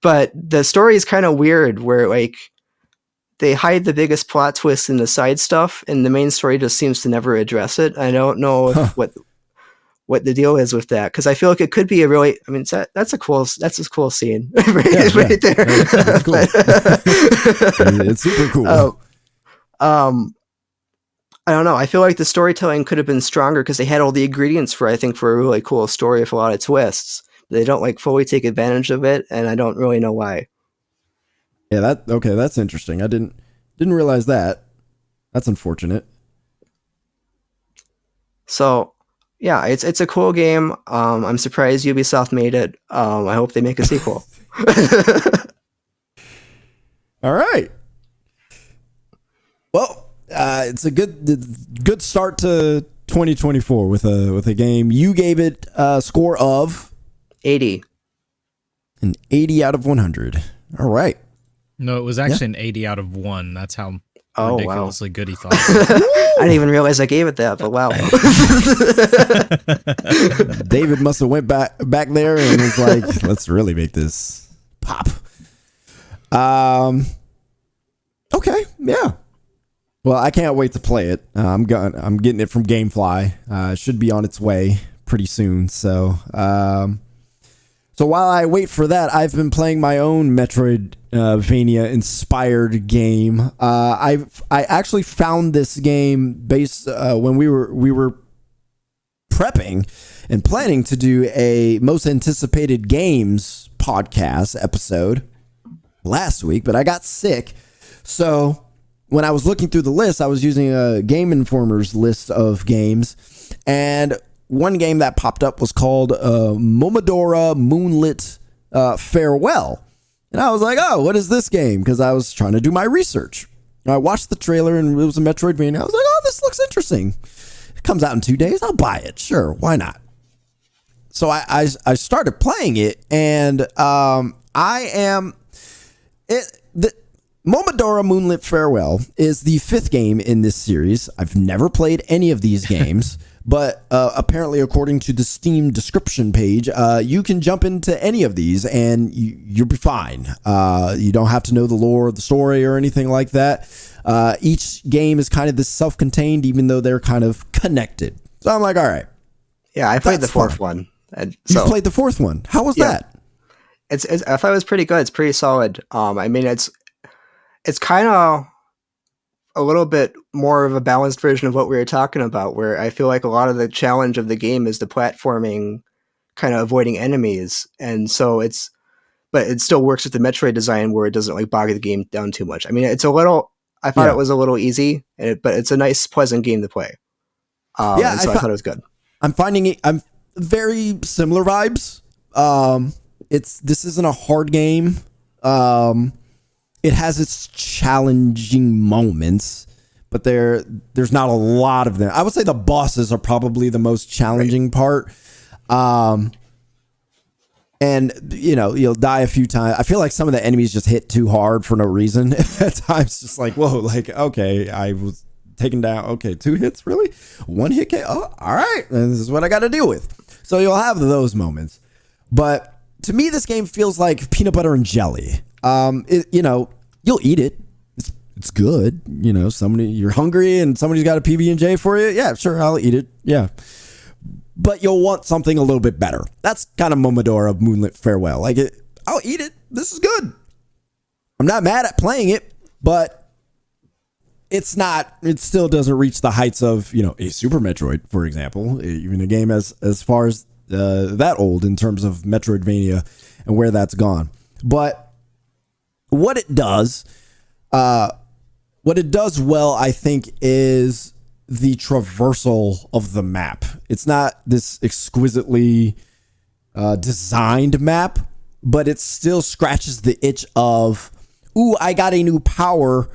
But the story is kind of weird where like they hide the biggest plot twist in the side stuff and the main story just seems to never address it. I don't know if what the deal is with that because I feel like it could be a really, I mean, that's a cool scene right, Yeah, right there. That's cool. It's super cool. I don't know. I feel like the storytelling could have been stronger because they had all the ingredients for a really cool story with a lot of twists. They don't like fully take advantage of it, and I don't really know why. Yeah, that's interesting. I didn't realize that. That's unfortunate. So, yeah, it's a cool game. I'm surprised Ubisoft made it. I hope they make a sequel. All right. Well, it's a good start to 2024 with a game. You gave it a score of 80. an 80 out of 100. All right. No, it was actually an 80 out of 1. That's how Oh, wow. ridiculously good he thought. I didn't even realize I gave it that, but wow. David must have went back there and was like, let's really make this pop. Okay, yeah. Well, I can't wait to play it. I'm getting it from GameFly. It should be on its way pretty soon. So while I wait for that, I've been playing my own Metroidvania inspired game. I actually found this game based when we were prepping and planning to do a most anticipated games podcast episode last week, but I got sick. So when I was looking through the list, I was using a Game Informer's list of games, and one game that popped up was called Momodora Moonlit Farewell. And I was like, oh, what is this game? Because I was trying to do my research. I watched the trailer and it was a Metroidvania. I was like, oh, this looks interesting. It comes out in 2 days. I'll buy it. Sure, why not? So I started playing it, and Momodora Moonlit Farewell is the 5th game in this series. I've never played any of these games, but apparently, according to the Steam description page, you can jump into any of these and you'll be fine. You don't have to know the lore of the story or anything like that. Each game is kind of this self-contained, even though they're kind of connected. So I'm like, all right. Yeah, I played That's the 4th fun. one. And You so played the 4th one. How was Yeah. that? it's I thought it was pretty good. It's pretty solid. I mean, it's kind of a little bit more of a balanced version of what we were talking about, where I feel like a lot of the challenge of the game is the platforming, kind of avoiding enemies, and so but it still works with the Metroid design where it doesn't like bog the game down too much. I mean, I thought it was a little easy, but it's a nice, pleasant game to play. Yeah, so I thought it was good. I'm finding it. I'm very similar vibes. This isn't a hard game. It has its challenging moments, but there's not a lot of them. I would say the bosses are probably the most challenging part. And you'll die a few times. I feel like some of the enemies just hit too hard for no reason. At times, just like, whoa, like, okay, I was taken down. Okay, 2 hits, really? 1 hit KO? Oh, all right, and this is what I got to deal with. So you'll have those moments. But to me, this game feels like peanut butter and jelly. You'll eat it. It's good. You're hungry and somebody's got a PB&J for you. Yeah, sure, I'll eat it. Yeah. But you'll want something a little bit better. That's kind of Momodora Moonlit Farewell. Like, I'll eat it. This is good. I'm not mad at playing it, but it still doesn't reach the heights of, a Super Metroid, for example, even a game as far as that old in terms of Metroidvania and where that's gone. But what it does well, I think, is the traversal of the map. It's not this exquisitely designed map, but it still scratches the itch of, ooh, I got a new power.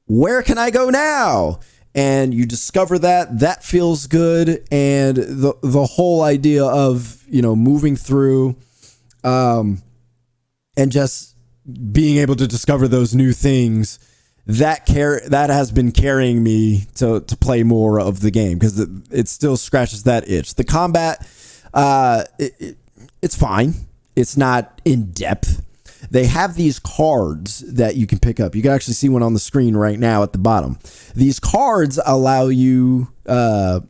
Where can I go now? And you discover that feels good. And the whole idea of, moving through, and just being able to discover those new things, that has been carrying me to play more of the game, because it still scratches that itch. The combat, it's fine. It's not in depth. They have these cards that you can pick up. You can actually see one on the screen right now at the bottom. These cards allow you to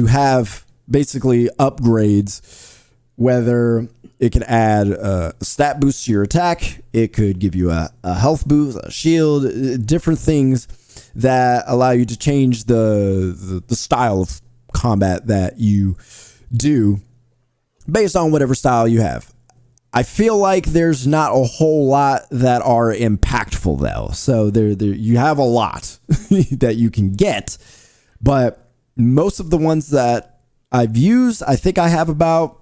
have basically upgrades, whether it can add a stat boost to your attack. It could give you a health boost, a shield, different things that allow you to change the style of combat that you do based on whatever style you have. I feel like there's not a whole lot that are impactful, though. So there you have a lot that you can get, but most of the ones that I've used, I think I have about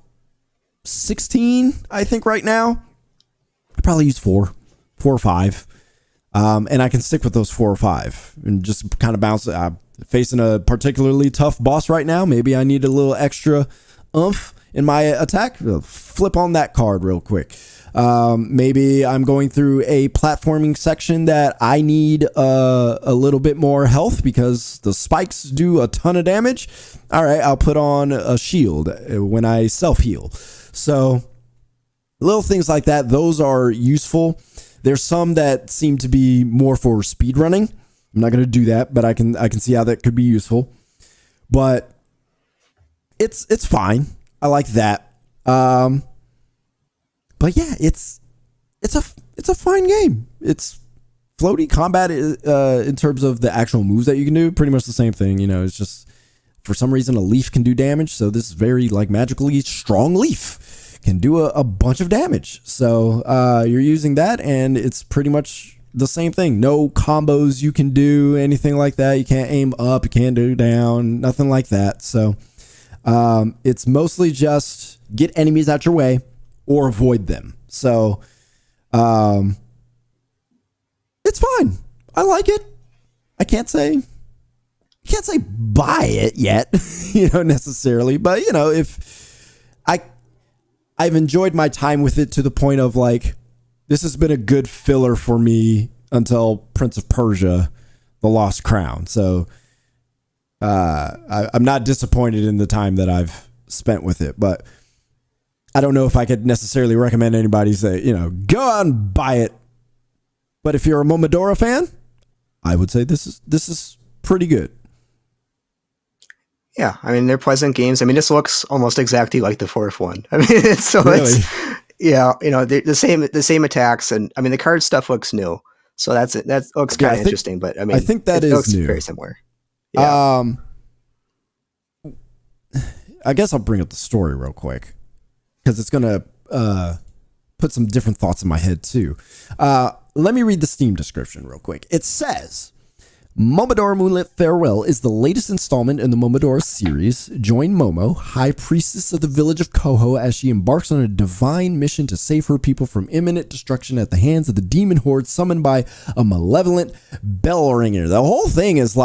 16, I think right now. I probably use four or five. And I can stick with those 4 or 5 and just kind of bounce. I'm facing a particularly tough boss right now. Maybe I need a little extra oomph in my attack. Flip on that card real quick. Maybe I'm going through a platforming section that I need a little bit more health because the spikes do a ton of damage. All right, I'll put on a shield when I self-heal. So little things like that, those are useful. There's some that seem to be more for speed running. I'm not going to do that, but I can see how that could be useful. But it's fine. I like that. But yeah, it's a fine game. It's floaty combat in terms of the actual moves that you can do. Pretty much the same thing. It's just for some reason a leaf can do damage. So this very magically strong leaf can do a bunch of damage. So you're using that, and it's pretty much the same thing. No combos you can do, anything like that. You can't aim up, you can't do down, nothing like that. So it's mostly just get enemies out your way or avoid them. So it's fine. I like it. I can't say buy it yet, necessarily, but if I've enjoyed my time with it to the point of this has been a good filler for me until Prince of Persia, The Lost Crown. So I'm not disappointed in the time that I've spent with it, but I don't know if I could necessarily recommend anybody say, go out and buy it. But if you're a Momodora fan, I would say this is pretty good. Yeah, I mean, they're pleasant games. I mean, this looks almost exactly like the fourth one. I mean, it's the same attacks, and I mean, the card stuff looks new, so that looks kind of interesting. But I mean, I think that it looks new. Very similar. Yeah. I guess I'll bring up the story real quick because it's gonna put some different thoughts in my head too. Let me read the Steam description real quick. It says, Momodora Moonlit Farewell is the latest installment in the Momodora series. Join Momo, High Priestess of the village of Koho, as she embarks on a divine mission to save her people from imminent destruction at the hands of the demon horde summoned by a malevolent bell ringer. The whole thing is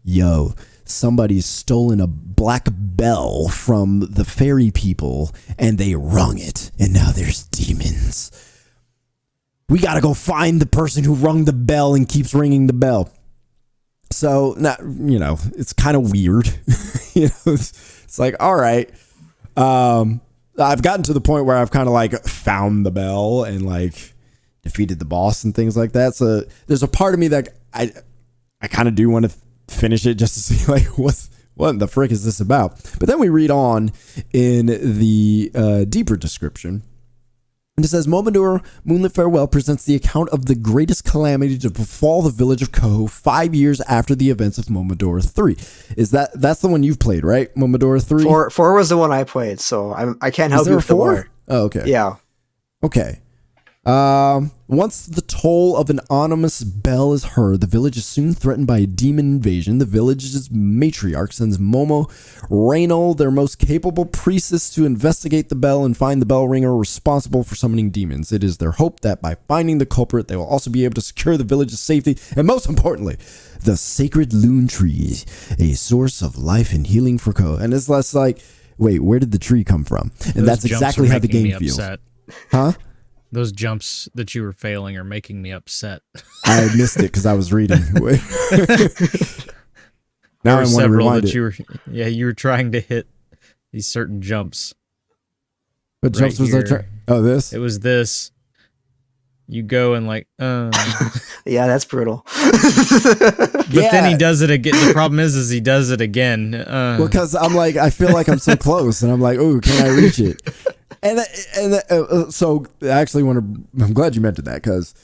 yo, somebody's stolen a black bell from the fairy people and they rung it, and now there's demons. We gotta go find the person who rung the bell and keeps ringing the bell. So, it's kind of weird. It's all right. I've gotten to the point where I've kind of found the bell and defeated the boss and things like that. So there's a part of me that I kind of do want to finish it just to see what in the frick is this about. But then we read on in the deeper description. And it says, Momodora Moonlit Farewell presents the account of the greatest calamity to befall the village of Koho 5 years after the events of Momodora 3. That's the one you've played, right? Momodora 3? 4 was the one I played, so I can't help you with 4? Oh, okay. Yeah. Okay. Once the toll of an ominous bell is heard, the village is soon threatened by a demon invasion. The village's matriarch sends Momo Raynal, their most capable priestess, to investigate the bell and find the bell ringer responsible for summoning demons. It is their hope that by finding the culprit, they will also be able to secure the village's safety, and most importantly, the sacred loon tree, a source of life and healing for Ko. And it's less like, wait, where did the tree come from? And that's exactly how the game feels. Huh? Those jumps that you were failing are making me upset. I missed it because I was reading. Now I want to rewind it. You were trying to hit these certain jumps. What jumps was I trying? Oh, this? It was this. You go and like, yeah, that's brutal. But then he does it again. The problem is he does it again. Well, because I'm like, I feel like I'm so close, and I'm like, oh, can I reach it? So I actually I'm glad you mentioned that, because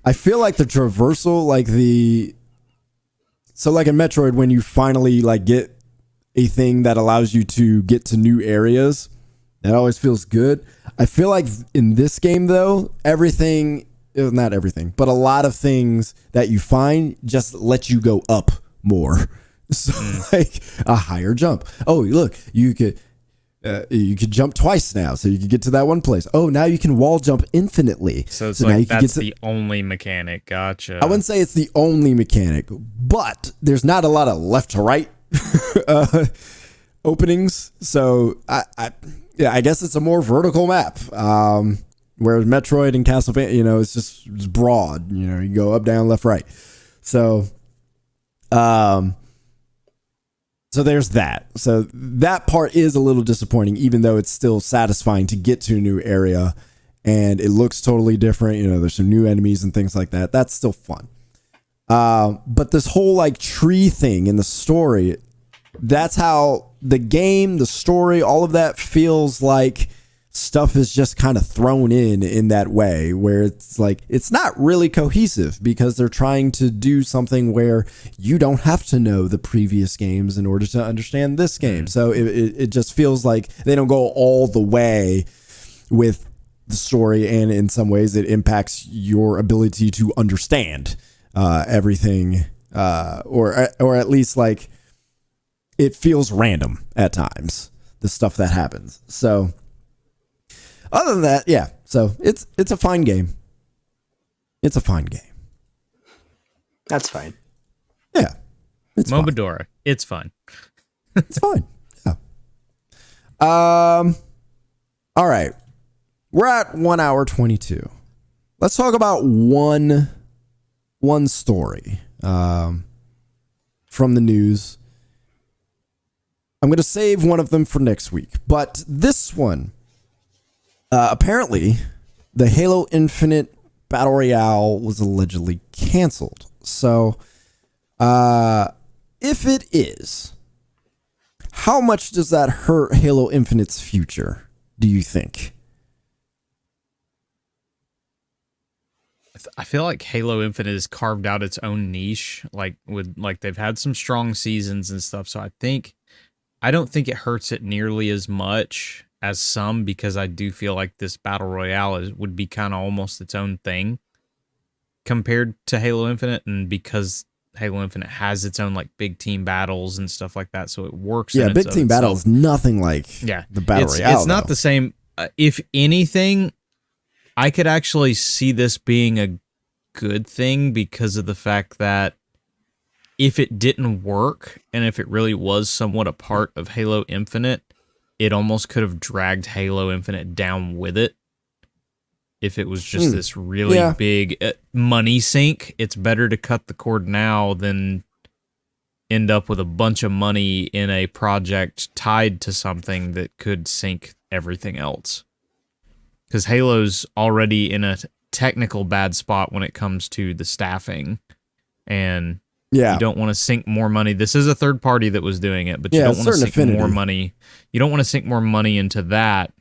I feel like the traversal, like in Metroid, when you finally like get a thing that allows you to get to new areas, that always feels good. I feel like in this game though, not everything, but a lot of things that you find just let you go up more. So like a higher jump. Oh, look, you could jump twice now, so you could get to that one place. Oh, now you can wall jump infinitely. So it's like that's the only mechanic. Gotcha. I wouldn't say it's the only mechanic, but there's not a lot of left to right openings. So I guess it's a more vertical map. Whereas Metroid and Castlevania, it's broad. You go up, down, left, right. So, So there's that. So that part is a little disappointing, even though it's still satisfying to get to a new area and it looks totally different. There's some new enemies and things like that. That's still fun. But this whole like tree thing in the story, that's how the game, the story, all of that feels like stuff is just kind of thrown in that way, where it's like it's not really cohesive because they're trying to do something where you don't have to know the previous games in order to understand this game. So it just feels like they don't go all the way with the story, and in some ways it impacts your ability to understand everything, or at least like it feels random at times, the stuff that happens. So other than that, yeah. So it's a fine game. It's a fine game. That's fine. Yeah. It's Momodora. Fine. It's fun. It's fine. Yeah. All right. We're at 1 hour 22. Let's talk about one story from the news. I'm going to save one of them for next week, but this one, apparently, the Halo Infinite Battle Royale was allegedly canceled. So, if it is, how much does that hurt Halo Infinite's future, do you think? I feel like Halo Infinite has carved out its own niche, like they've had some strong seasons and stuff. So I don't think it hurts it nearly as much as some, because I do feel like this Battle Royale would be kind of almost its own thing compared to Halo Infinite, and because Halo Infinite has its own like big team battles and stuff like that, so it works. Yeah, big team battle is nothing like the Battle Royale. It's not the same. If anything, I could actually see this being a good thing because of the fact that if it didn't work, and if it really was somewhat a part of Halo Infinite, it almost could have dragged Halo Infinite down with it. If it was just this really big money sink, it's better to cut the cord now than end up with a bunch of money in a project tied to something that could sink everything else. Because Halo's already in a technical bad spot when it comes to the staffing, and you don't want to sink more money. This is a third party that was doing it, but you don't want to sink more money. You don't want to sink more money into that,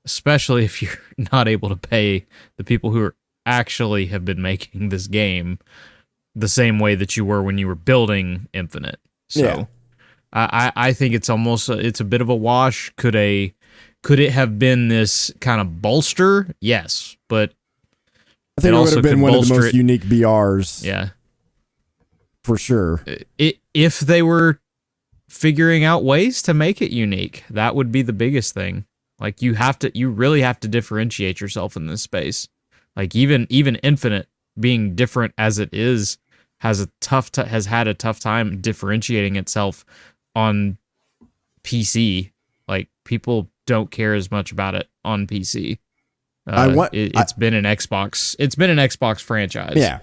especially if you're not able to pay the people who actually have been making this game the same way that you were when you were building Infinite. So I think it's almost it's a bit of a wash. Could it have been this kind of bolster? Yes, but I think it would have been one of the most unique BRs. Yeah. For sure. If they were figuring out ways to make it unique, that would be the biggest thing. Like you really have to differentiate yourself in this space. Like even Infinite being different as it is has had a tough time differentiating itself on PC. Like people don't care as much about it on PC. It's been an Xbox franchise. Yeah.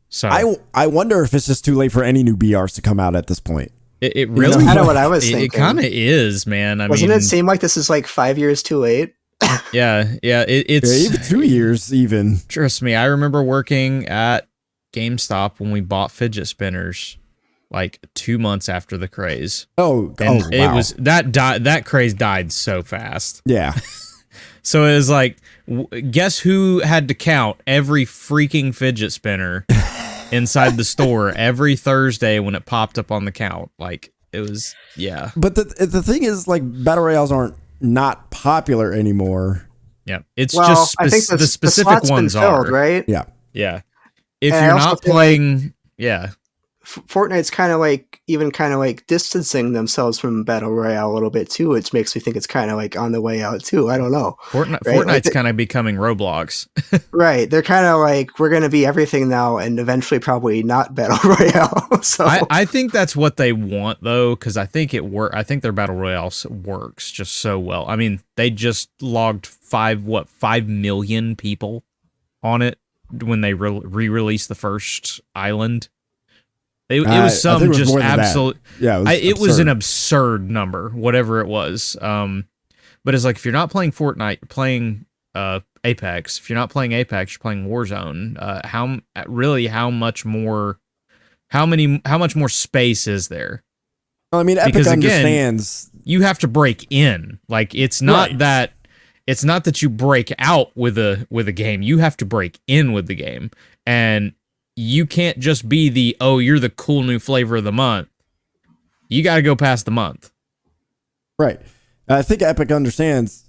So I wonder if it's just too late for any new BRs to come out at this point. It really kind of what I was thinking. It kind of is, man. Doesn't it seem like this is like 5 years too late? Yeah. It's even 2 years even. Trust me, I remember working at GameStop when we bought fidget spinners, like 2 months after the craze. Wow. It was that craze died so fast. Yeah. So it was like, guess who had to count every freaking fidget spinner inside the store every Thursday when it popped up on the count? Like it was, yeah. But the thing is, like, battle royales aren't not popular anymore. Yeah, it's just I think the specific ones filled, are right. Yeah. If you're not playing, Fortnite's kind of like distancing themselves from battle royale a little bit too, which makes me think it's kind of like on the way out too. I don't know. Fortnite's kind of becoming Roblox. Right. They're kind of like, we're going to be everything now and eventually probably not battle royale. So I think that's what they want though, because I think I think their battle royale works just so well. I mean, they just logged 5 million people on it when they re-released the first island. It was some just absolute. Yeah, it was an absurd number, whatever it was. But it's like if you're not playing Fortnite, you're playing Apex. If you're not playing Apex, you're playing Warzone. How much more space is there? I mean, Epic because understands. Again, you have to break in. Like it's not that. It's not that you break out with a game. You have to break in with the game, and you can't just be you're the cool new flavor of the month. You got to go past the month. Right. I think Epic understands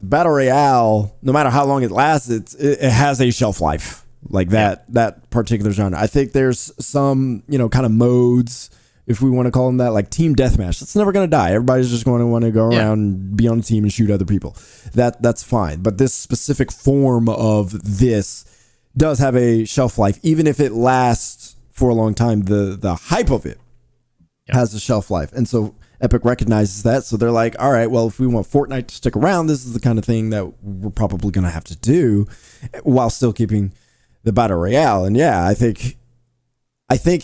battle royale, no matter how long it lasts, it has a shelf life. Like that particular genre. I think there's some, kind of modes, if we want to call them that, like team deathmatch. It's never going to die. Everybody's just going to want to go around and be on a team and shoot other people. That's fine. But this specific form of this does have a shelf life, even if it lasts for a long time. The hype of it has a shelf life, and so Epic recognizes that. So they're like, all right, well, if we want Fortnite to stick around, this is the kind of thing that we're probably going to have to do, while still keeping the battle royale. And yeah, I think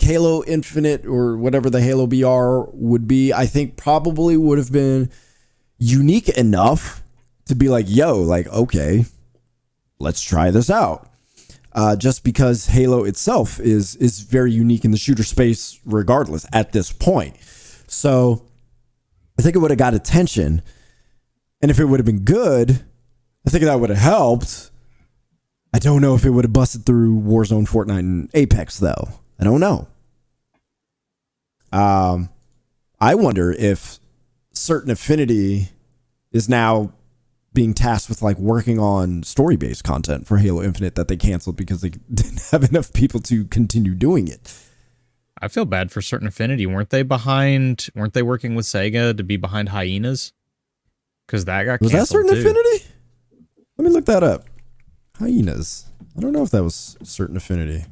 Halo Infinite, or whatever the Halo BR would be, I think probably would have been unique enough to be like, okay, let's try this out. Just because Halo itself is very unique in the shooter space regardless at this point. So I think it would have got attention. And if it would have been good, I think that would have helped. I don't know if it would have busted through Warzone, Fortnite, and Apex, though. I don't know. I wonder if Certain Affinity is now being tasked with like working on story-based content for Halo Infinite that they canceled because they didn't have enough people to continue doing it. I feel bad for Certain Affinity. Weren't they working with Sega to be behind Hyenas? Because that got canceled. Was that Certain Affinity? Let me look that up. Hyenas. I don't know if that was Certain Affinity.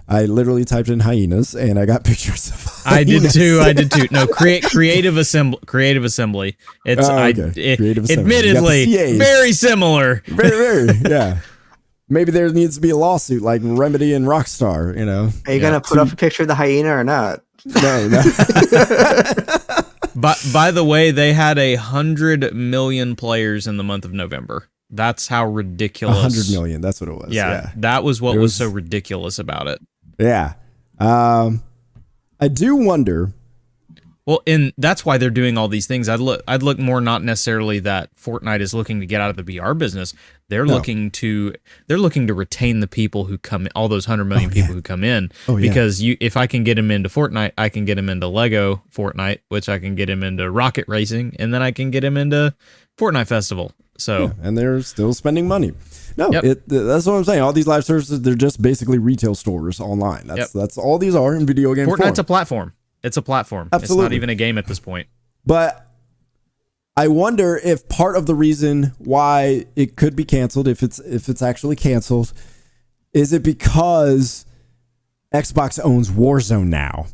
I literally typed in hyenas and I got pictures of hyenas. I did too. No, Creative Assembly. It's Creative Assembly. Admittedly very similar. Very, yeah. Maybe there needs to be a lawsuit like Remedy and Rockstar, Are you gonna put up a picture of the hyena or not? No. But by the way, they had 100 million players in the month of November. That's how ridiculous. 100 million. That's what it was. Yeah. That was what was so ridiculous about it. Yeah. I do wonder. Well, and that's why they're doing all these things. I'd look more not necessarily that Fortnite is looking to get out of the VR business. They're looking to retain the people who come, all those 100 million people who come in. Because if I can get them into Fortnite, I can get them into Lego Fortnite, which I can get them into Rocket Racing, and then I can get them into Fortnite Festival. So and they're still spending money. No, Yep. That's what I'm saying. All these live services, they're just basically retail stores online. That's all these are in video game form. Fortnite's a platform. It's a platform. Absolutely. It's not even a game at this point. But I wonder if part of the reason why it could be canceled, if it's actually canceled, is it because Xbox owns Warzone now,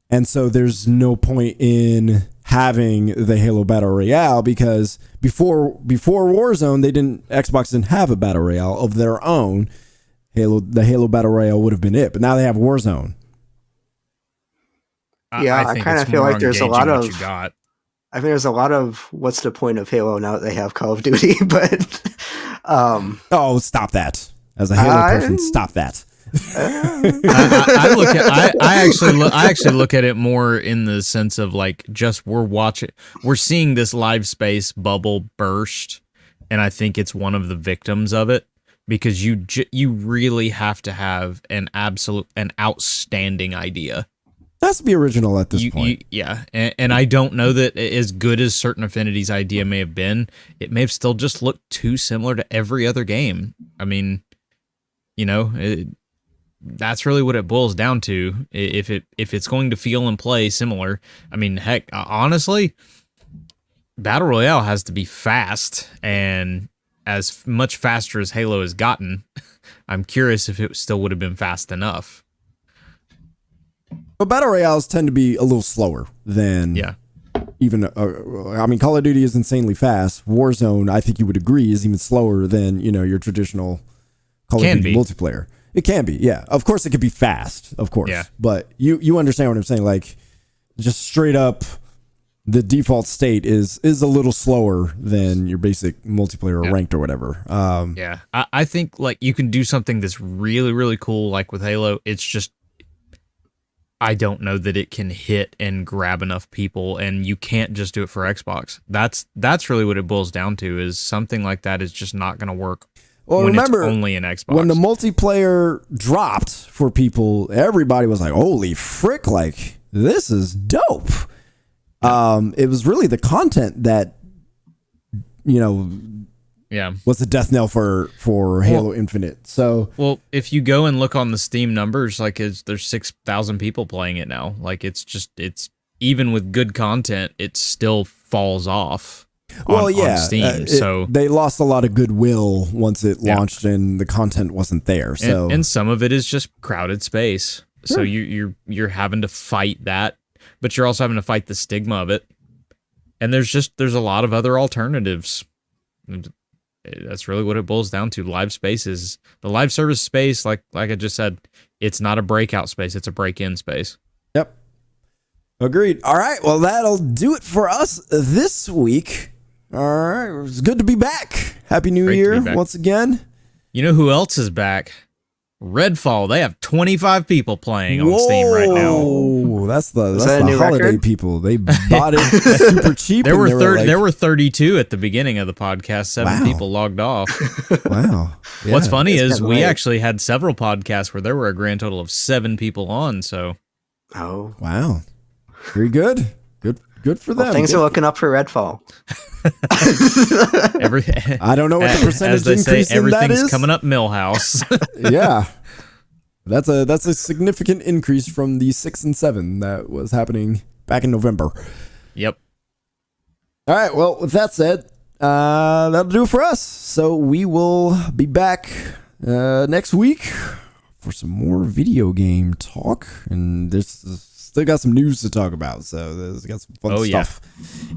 and so there's no point in having the Halo Battle Royale, because before Warzone, Xbox didn't have a Battle Royale of their own. The Halo Battle Royale would have been it, but now they have Warzone. Yeah, I kind of feel like there's a lot of. You got. I think there's a lot of what's the point of Halo now that they have Call of Duty, but oh, stop that! As a Halo person, stop that. I actually look at it more in the sense of like, just we're seeing this live space bubble burst, and I think it's one of the victims of it, because you really have to have an outstanding idea. That's to be original at this point. And I don't know that as good as Certain Affinity's idea may have been, it may have still just looked too similar to every other game. I mean, that's really what it boils down to. If it's going to feel and play similar, I mean, heck, honestly, Battle Royale has to be fast, and as much faster as Halo has gotten, I'm curious if it still would have been fast enough. But Battle Royales tend to be a little slower than even. I mean, Call of Duty is insanely fast. Warzone, I think you would agree, is even slower than your traditional Call of Duty multiplayer. It can be, yeah. Of course, it could be fast, of course. Yeah. But you understand what I'm saying? Like, just straight up, the default state is a little slower than your basic multiplayer or ranked or whatever. Yeah, I think like you can do something that's really, really cool, like with Halo. It's just, I don't know that it can hit and grab enough people, and you can't just do it for Xbox. That's really what it boils down to, is something like that is just not going to work. Well, remember, it's only an Xbox. When the multiplayer dropped for people, everybody was like, holy frick, like, this is dope. It was really the content that, was the death knell for Halo Infinite. So, well, if you go and look on the Steam numbers, like there's 6,000 people playing it now. Like it's even with good content, it still falls off. On Steam. So they lost a lot of goodwill once it launched and the content wasn't there. So and some of it is just crowded space. Sure. So you're having to fight that, but you're also having to fight the stigma of it. And there's a lot of other alternatives. That's really what it boils down to. Live spaces, the live service space, like I just said, it's not a breakout space, it's a break-in space. Yep. Agreed. All right. Well, that'll do it for us this week. All right. It's good to be back. Happy New Year once again. You know who else is back? Redfall. They have 25 people playing on Steam right now. Oh, that's the holiday record? People. They bought it super cheap. There were 32 at the beginning of the podcast. 7 people logged off. Wow. Yeah. What's funny is we actually had several podcasts where there were a grand total of 7 people on. So. Oh. Wow. Very good. Good for them. Well, things are looking up for Redfall. I don't know what the percentage increase in that is. Everything's coming up Millhouse. Yeah. That's a significant increase from the 6 and 7 that was happening back in November. Yep. All right. Well, with that said, that'll do it for us. So we will be back next week for some more video game talk. And this still got some news to talk about, so there's got some fun stuff.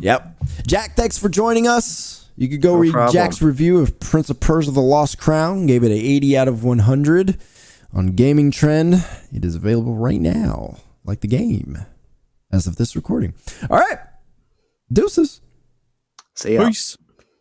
Yep. Jack, thanks for joining us. You could go read Jack's review of Prince of Persia: The Lost Crown. Gave it an 80 out of 100 on Gaming Trend. It is available right now, like the game, as of this recording. All right. Deuces. See ya. Peace.